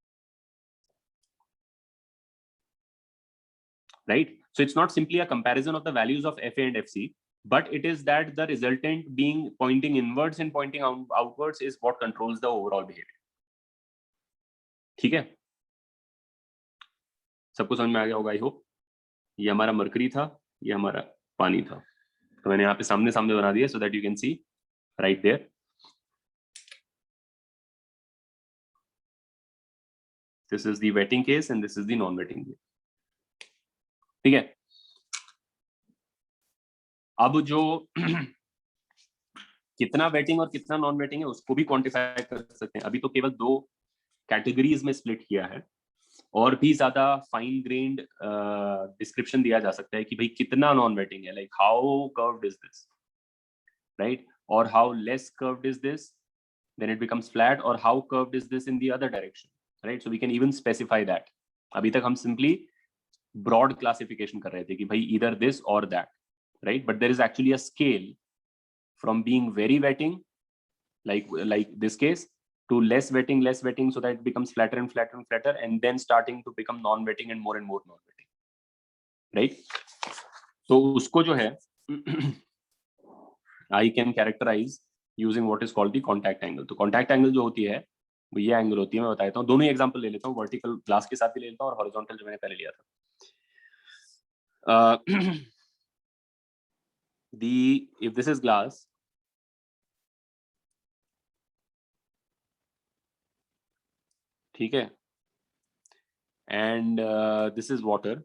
[SPEAKER 1] right? So it's not simply a comparison of the values of FA and FC, but it is that the resultant being pointing inwards and pointing outwards is what controls the overall behavior. ठीक है, सबको समझ में आ गया होगा आई होप। ये हमारा मरकरी था, ये हमारा पानी था, तो मैंने यहाँ पे सामने सामने बना दिया so that you can see right there. This is the wetting case and this is the non wetting case. ठीक है, अब जो कितना वेटिंग और कितना नॉन वेटिंग है उसको भी क्वांटिफाई कर सकते हैं। अभी तो केवल दो कैटेगरीज में स्प्लिट किया है, और भी ज्यादा फाइन ग्रेन्ड डिस्क्रिप्शन दिया जा सकता है कि भाई कितना नॉन वेटिंग है, like how curved is this, right, और how less curved is this then it becomes flat, और how curved is this in the other direction, right. So we can even specify that. अभी तक हम सिंपली ब्रॉड क्लासिफिकेशन कर रहे थे कि भाई इधर दिस और that, right, but there is actually a scale from being very wetting like this case to less wetting so that it becomes flatter and flatter and flatter, and then starting to become non-wetting and more non-wetting, right? So usko jo hai I can characterize using what is called the contact angle. तो contact angle जो होती है वो ये angle होती है, मैं बताता हूँ। दोनों ही एग्जांपल ले लेता हूँ, वर्टिकल ग्लास के साथ भी ले लेता हूँ और हॉरिजॉन्टल जो मैंने पहले लिया था। if this is glass, ठीक है, and this is water,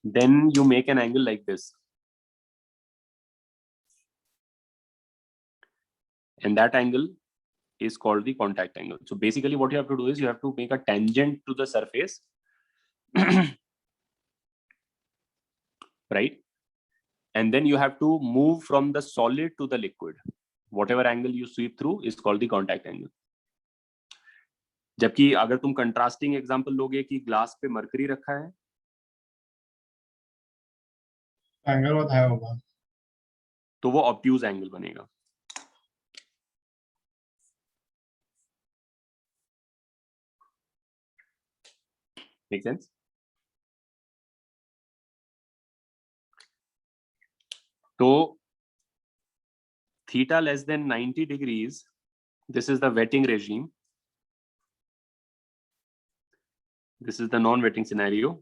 [SPEAKER 1] then you make an angle like this, and that angle is called the contact angle. So basically what you have to do is you have to make a tangent to the surface, right, and then you have to move from the solid to the liquid. Whatever angle you sweep through is called the contact angle. जबकि अगर तुम कंट्रास्टिंग एग्जांपल लोगे कि ग्लास पे मरकरी रखा है,
[SPEAKER 3] एंगल बहुत हाई होगा,
[SPEAKER 1] तो वो ऑब्ट्यूज एंगल बनेगा। Make sense? तो theta less than 90 degrees, this is the wetting regime, this is the non-wetting scenario,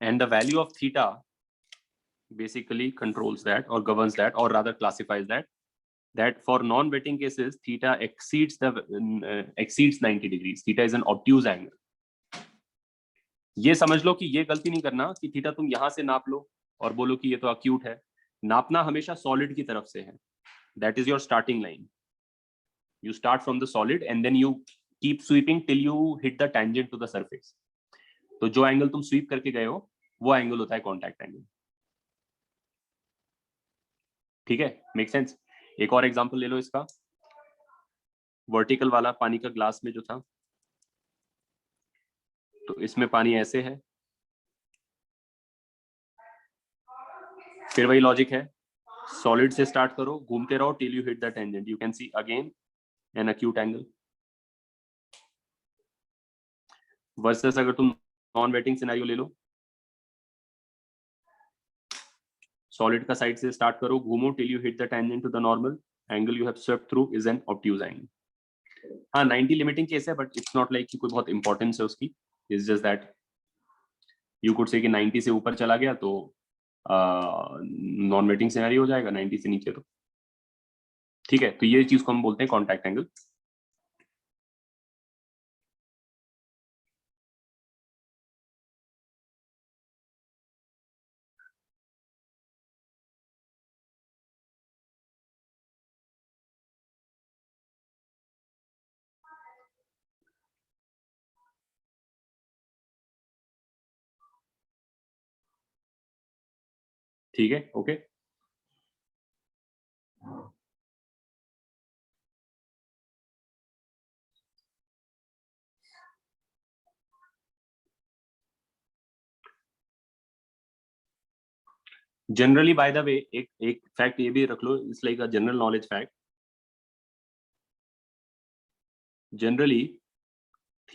[SPEAKER 1] and the value of theta basically controls that or governs that, or rather classifies that, that for non-wetting cases theta exceeds 90 degrees. Theta is an obtuse angle. ये समझ लो कि ये गलती नहीं करना कि थीटा तुम यहां से नाप लो और बोलो कि ये तो अक्यूट है. नापना हमेशा सॉलिड की तरफ से है. That is your starting line. You start from the solid and then you keep sweeping till you hit the tangent to the surface. तो जो एंगल तुम स्वीप करके गए हो वो एंगल होता है कॉन्टैक्ट एंगल. ठीक है, मेक सेंस. एक और एग्जांपल ले लो इसका. वर्टिकल वाला पानी का ग्लास में जो था, तो इसमें पानी ऐसे है, फिर वही लॉजिक है, सॉलिड से स्टार्ट करो, घूमते रहो till you hit the tangent. You can see again an acute angle. Versus अगर तुम नॉन वेटिंग सिनेरियो ले लो, सॉलिड का साइड से स्टार्ट करो, घूमो till you hit the tangent to the normal, angle you have swept through is an obtuse angle. हाँ 90 लिमिटिंग केस है, बट इट्स नॉट लाइक कि कोई बहुत इंपॉर्टेंस है उसकी. It's just that you could say कि 90 से ऊपर चला गया तो नॉन वेटिंग सिनेरियो हो जाएगा, 90 से नीचे तो ठीक है. तो ये चीज को हम बोलते हैं कॉन्टैक्ट एंगल. ठीक है, okay. Generally by the way एक फैक्ट ये भी रख लो, it's like a general knowledge fact. Generally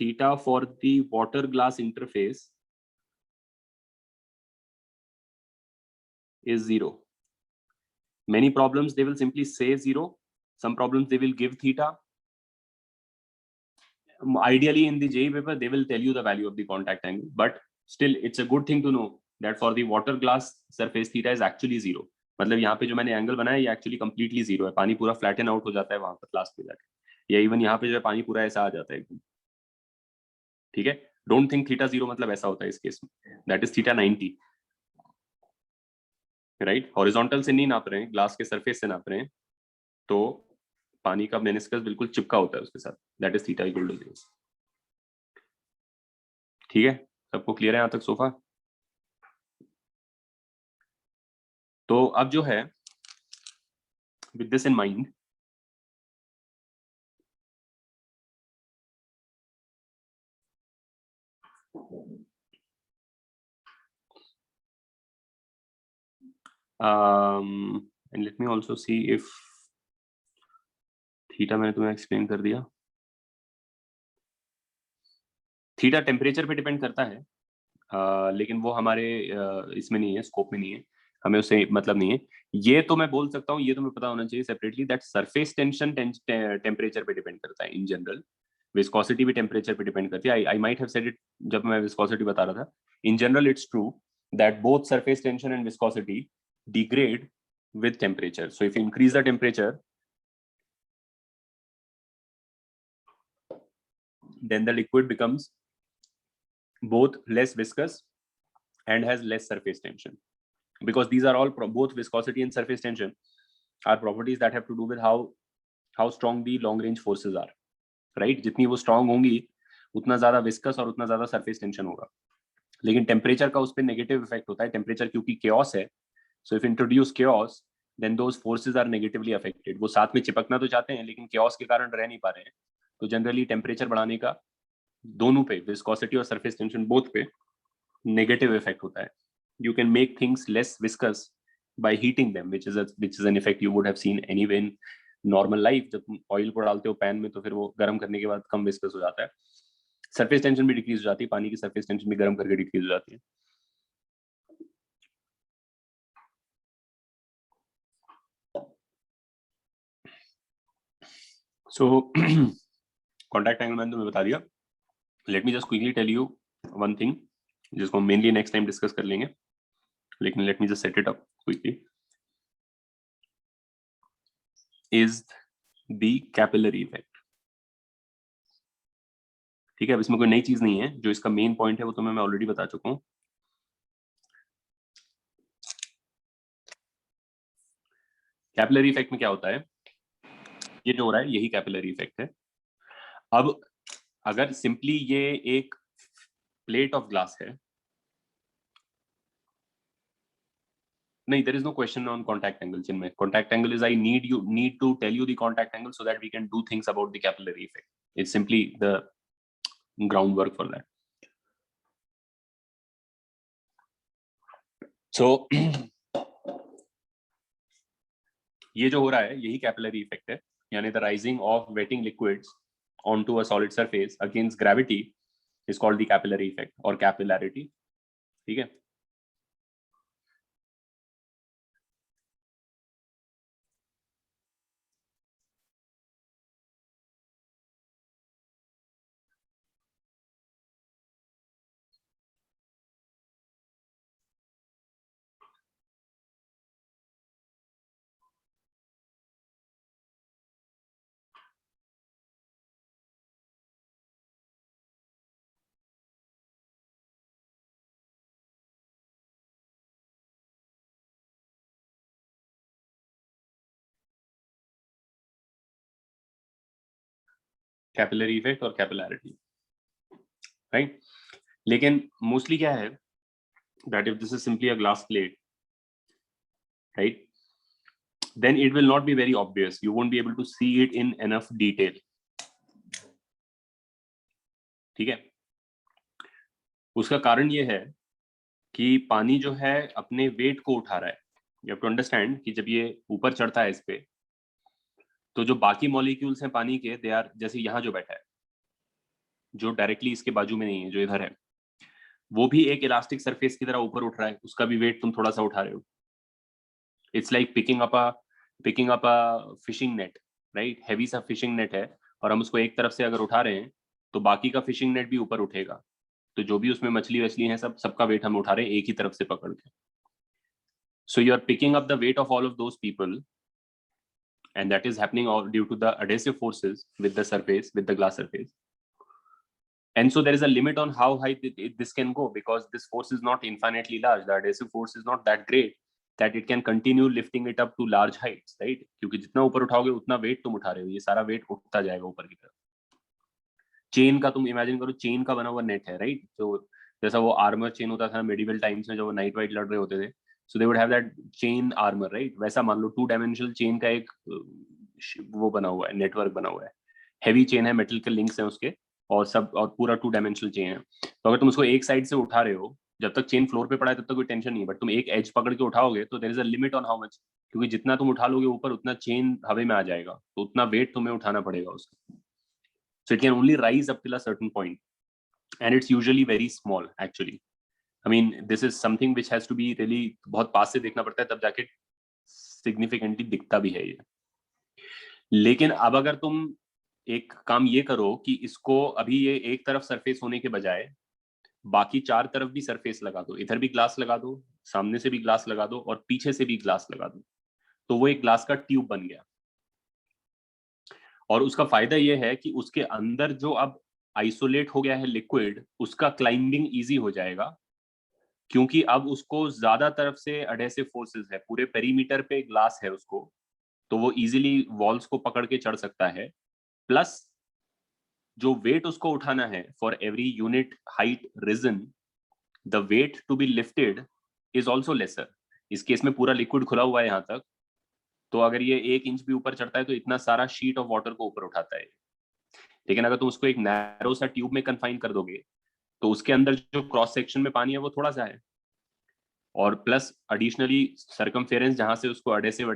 [SPEAKER 1] theta for the water glass interface is 0. Many problems they will simply say 0. Some problems they will give theta. Ideally in the JEE paper they will tell you the value of the contact angle, but still it's a good thing to know that for the water glass surface theta is actually 0. मतलब यहाँ पे जो मैंने एंगल बनाया ये एक्चुअली कंप्लीटली 0 है. पानी पूरा फ्लैटन आउट हो जाता है वहां पर लास्ट पे जाके, या इवन यहाँ पे जो है पानी पूरा ऐसा आ जाता है एकदम. ठीक है, डोंट थिंक थीटा 0 मतलब ऐसा होता है इस केस में. That is theta 90. Right, horizontal से नहीं नाप रहे हैं, ग्लास के सरफेस से नाप रहे हैं, तो पानी का मेनिस्कस बिल्कुल चिपका होता है उसके साथ. That is theta equal to 0. ठीक है, सबको क्लियर है यहाँ तक सोफा? तो अब जो है with this in mind, and let me also see if theta मैंने तुम्हें एक्सप्लेन कर दिया. थीटा टेम्परेचर पे डिपेंड करता है, लेकिन वो हमारे इसमें नहीं है, स्कोप में नहीं है, हमें उससे मतलब नहीं है. ये तो मैं बोल सकता हूँ, ये तो मैं पता होना चाहिए separately, that surface tension temperature पे डिपेंड करता है इन जनरल. विस्कोसिटी भी टेम्परेचर पे डिपेंड करती है. I might have said it जब मैं विस्कोसिटी बता रहा था. In general it's true that both surface tension and viscosity degrade with temperature. So if you increase the temperature, then the liquid becomes both less viscous and has less surface tension, because these are all both viscosity and surface tension are properties that have to do with how strong the long range forces are, right? जितनी वो strong होंगी उतना ज्यादा viscous और उतना ज्यादा surface tension होगा. लेकिन टेम्परेचर का उस पर नेगेटिव इफेक्ट होता है. टेम्परेचर क्योंकि chaos है, so if introduce chaos then those forces are negatively affected. वो साथ में चिपकना तो चाहते हैं लेकिन chaos के कारण रह नहीं पा रहे हैं. तो जनरली टेम्परेचर बढ़ाने का दोनों पे, विस्कोसिटी और सरफेस टेंशन बोथ पे, नेगेटिव इफेक्ट होता है. You can make things less viscous by heating them, which is an effect you would have seen anyway in normal life. जब तुम ऑयल को डालते हो पैन में तो फिर वो गर्म करने के बाद कम विस्कस हो जाता है. सरफेस टेंशन भी डिक्रीज हो जाती है, पानी की सरफेस टेंशन भी गर्म करके डिक्रीज हो जाती है. So कॉन्टैक्ट एंगल मैंने तुम्हें बता दिया. Let me just quickly tell you one thing जिसको हम मेनली नेक्स्ट टाइम डिस्कस कर लेंगे, लेकिन let me just set it up quickly. is the capillary effect. ठीक है, अब इसमें कोई नई चीज नहीं है, जो इसका मेन पॉइंट है वो तुम्हें मैं ऑलरेडी बता चुका हूं। कैपिलरी इफेक्ट में क्या होता है, ये जो हो रहा है यही कैपिलरी इफेक्ट है। अब अगर सिंपली ये एक प्लेट ऑफ ग्लास है, नहीं, there is no question on contact angle. Chinmay, contact angle is I need to tell you the contact angle so that we can do things about the capillary effect. It's simply the groundwork for that. So ये जो हो रहा है यही कैपिलरी इफेक्ट है, यानी the rising of wetting liquids onto a solid surface against gravity is called the capillary effect or capillarity. ठीक है, कैपिलरी इफेक्ट और कैपिलैरिटी, राइट। लेकिन मोस्टली क्या है, that if this is simply a glass plate, right, then it will not be very obvious. You won't be able to see it in enough detail. ठीक है, उसका कारण ये है कि पानी जो है अपने वेट को उठा रहा है। You have to understand कि जब ये ऊपर चढ़ता है इस पे, तो जो बाकी मॉलिक्यूल्स हैं पानी के, दे आर, जैसे यहाँ जो बैठा है, जो डायरेक्टली इसके बाजू में नहीं है, जो इधर है, वो भी एक इलास्टिक सरफेस की तरह ऊपर उठ रहा है, उसका भी वेट तुम थोड़ा सा उठा रहे हो। It's like picking up a fishing net, right. Heavy सा फिशिंग नेट है और हम उसको एक तरफ से अगर उठा रहे हैं तो बाकी का फिशिंग नेट भी ऊपर उठेगा, तो जो भी उसमें मछली वछली है सबका वेट हम उठा रहे हैं एक ही तरफ से पकड़ के। So you are picking up the weight of all of those people and that is happening all due to the adhesive forces with the surface, with the glass surface. And so there is a limit on how high this can go, because this force is not infinitely large. The adhesive force is not that great that it can continue lifting it up to large heights, right? क्योंकि जितना ऊपर उठाओगे उतना वेट तुम उठा रहे हो, ये सारा वेट उठता जाएगा ऊपर की तरफ। चेन का तुम इमेजिन करो, चेन का बना हुआ नेट है, राइट। तो जैसा वो आर्मर चेन होता था मेडिवल टाइम्स में, जब वो नाइट वाइट लड़ रहे होते थे, so they would have that chain armor, right? वैसा मान लो 2 dimensional chain का एक वो बना हुआ है, नेटवर्क बना हुआ है, हेवी चेन है, मेटल के लिंक्स हैं उसके, और पूरा 2 dimensional चेन है। तो अगर तुम उसको एक साइड से उठा रहे हो, जब तक चेन फ्लोर पे पड़ा है तब तक कोई टेंशन नहीं है, बट तुम एक एज पकड़ के उठाओगे तो there is a limit on how much, क्योंकि जितना तुम उठा लोगे ऊपर उतना चेन हवा में आ जाएगा, तो उतना वेट तुम्हें उठाना पड़ेगा उसका। So it can only rise up till a certain point, and it's usually very small actually. I mean, this is something which has to be really बहुत पास से देखना पड़ता है तब जाके significantly दिखता भी है ये। लेकिन अब अगर तुम एक काम ये करो कि इसको अभी ये एक तरफ सरफेस होने के बजाय बाकी 4 तरफ भी सरफेस लगा दो, इधर भी ग्लास लगा दो, सामने से भी ग्लास लगा दो और पीछे से भी ग्लास लगा दो, तो वो एक ग्लास का ट्यूब बन गया। और उसका फायदा ये है कि उसके अंदर जो अब आइसोलेट हो गया है लिक्विड, उसका क्लाइंबिंग इजी हो जाएगा, क्योंकि अब उसको ज्यादा तरफ से एडहेसिव फोर्सेस है, पूरे पेरीमीटर पे ग्लास है उसको, तो वो इजीली वॉल्स को पकड़ के चढ़ सकता है। प्लस जो वेट उसको उठाना है for every unit height region, the weight to be lifted is also lesser. इस केस में पूरा लिक्विड खुला हुआ है यहाँ तक, तो अगर ये 1 इंच भी ऊपर चढ़ता है तो इतना सारा शीट ऑफ वाटर को ऊपर उठाता है। लेकिन अगर तुम उसको एक नैरो सा ट्यूब में कन्फाइन कर दोगे तो उसके अंदर जो क्रॉस सेक्शन में पानी है वो थोड़ा सा है, और प्लस एडिशनली सर्कमफेरेंस जहां से उसको एडहेसिव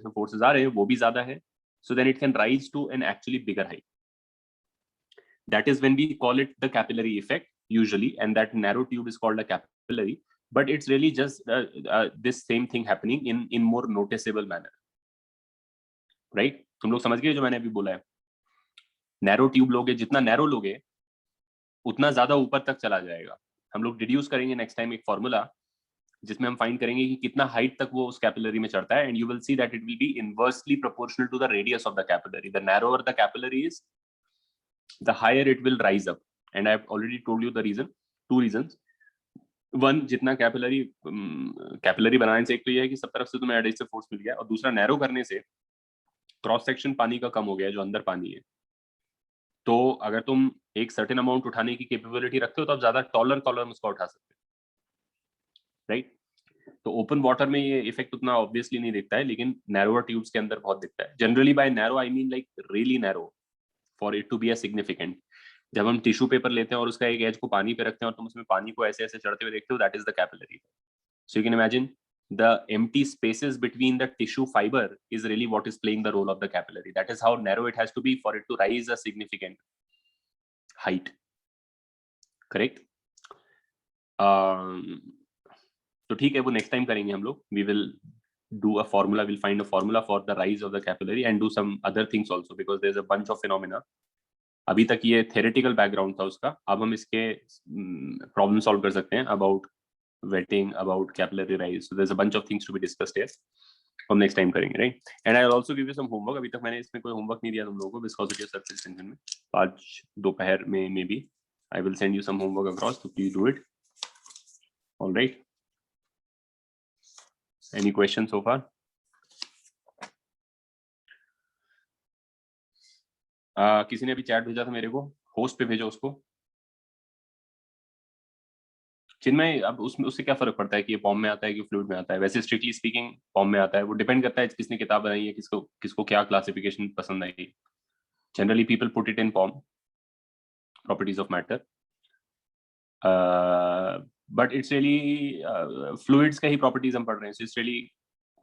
[SPEAKER 1] फोर्सेस आ रहे हैं वो भी ज्यादा है, so then it can rise to an actually bigger height. That is when we call it the capillary effect usually, and that narrow tube is called a capillary, but it's really just this same thing happening in more noticeable manner, right? तुम लोग समझ गए जो मैंने अभी बोला है। नैरो ट्यूब लोगे, जितना नैरो लोगे उतना ज्यादा ऊपर तक चला जाएगा। हम लोग डिड्यूस करेंगे नेक्स्ट टाइम एक फॉर्मूला जिसमें हम फाइंड करेंगे कि कितना हाइट तक वो उस कैपिलरी में चढ़ता है, and you will see that it will be inversely proportional to the radius of the capillary. The narrower the capillary is, the higher it will rise up. And I have already told you the reason, 2 reasons. One, जितना कैपिलरी बनाने से एक तो ये है कि सब तरफ से तुम्हें एडहेसिव फोर्स मिल गया, और दूसरा नैरो करने से क्रॉस सेक्शन पानी का कम हो गया है, जो अंदर पानी है. तो अगर तुम एक सर्टेन अमाउंट उठाने की कैपेबिलिटी रखते हो तो आप ज्यादा टॉलर कॉलम उसका उठा सकते हो, राइट? तो ओपन वाटर में ये इफेक्ट उतना ऑब्वियसली नहीं दिखता है, लेकिन नैरोअर ट्यूब्स के अंदर बहुत दिखता है. Generally by narrow I mean like really narrow for it to be a significant. जब हम टिश्यू पेपर लेते हैं और उसका एक एज को पानी पे रखते हैं और तुम उसमें पानी को ऐसे ऐसे चढ़ते हुए देखते हो, that is the capillary. So you can imagine the empty spaces between the tissue fiber is really what is playing the role of the capillary. That is how narrow it has to be for it to rise a significant height. Correct? तो ठीक है, वो नेक्स्ट टाइम करेंगे हम लोग. We will do a formula, we'll find a formula for the rise of the capillary and do some other things also, because there's a bunch of phenomena. अभी तक ये theoretical background था उसका, अब हम इसके problem solve कर सकते हैं about wetting, about capillary rise. So there's a bunch of things to be discussed here. हम next time करेंगे, right? And I'll also give you some homework. अभी तक मैंने इसमें कोई homework नहीं दिया तुम लोगों को, viscosity of surface tension में. आज दोपहर में maybe I will send you some homework across, so please do it. All right. Any questions so far? किसी ने अभी चैट भेजा था मेरे को, होस्ट पे भेजो उसको. जिनमें अब उसमें उससे क्या फर्क पड़ता है कि ये पॉम में आता है कि फ्लूइड में आता है? वैसे स्ट्रिक्टली स्पीकिंग पॉम में आता है. वो डिपेंड करता है किसने किताब बनाई है, किसको किसको क्या क्लासिफिकेशन पसंद आई. Generally people put it in POM, properties of matter, but it's really fluids का ही प्रॉपर्टीज हम पढ़ रहे हैं. सो इट्स रियली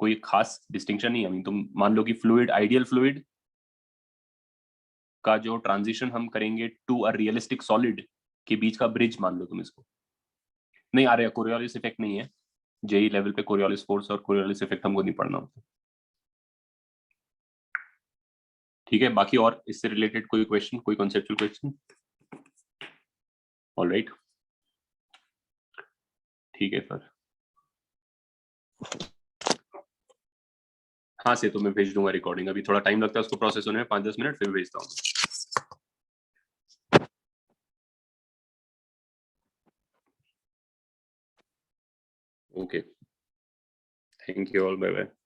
[SPEAKER 1] कोई खास डिस्टिंक्शन नहीं है. I mean, तुम मान लो कि फ्लूइड, आइडियल फ्लूइड का जो ट्रांजिशन हम करेंगे टू अ रियलिस्टिक सॉलिड के बीच का ब्रिज मान लो तुम इसको. नहीं आ रहा है, कोरियोलिस इफेक्ट नहीं है. जेई लेवल पे कोरियोलिस फोर्स और कोरियोलिस इफेक्ट हमको नहीं पढ़ना होता. ठीक है, बाकी और इससे रिलेटेड कोई क्वेश्चन, कोई कॉन्सेप्चुअल क्वेश्चन? ऑलराइट, ठीक है सर. हाँ से तो मैं भेज दूंगा रिकॉर्डिंग. अभी थोड़ा टाइम लगता है उसको प्रोसेस होने में, 5-10 मिनट, फिर भेजता हूँ. Okay, thank you all, bye bye.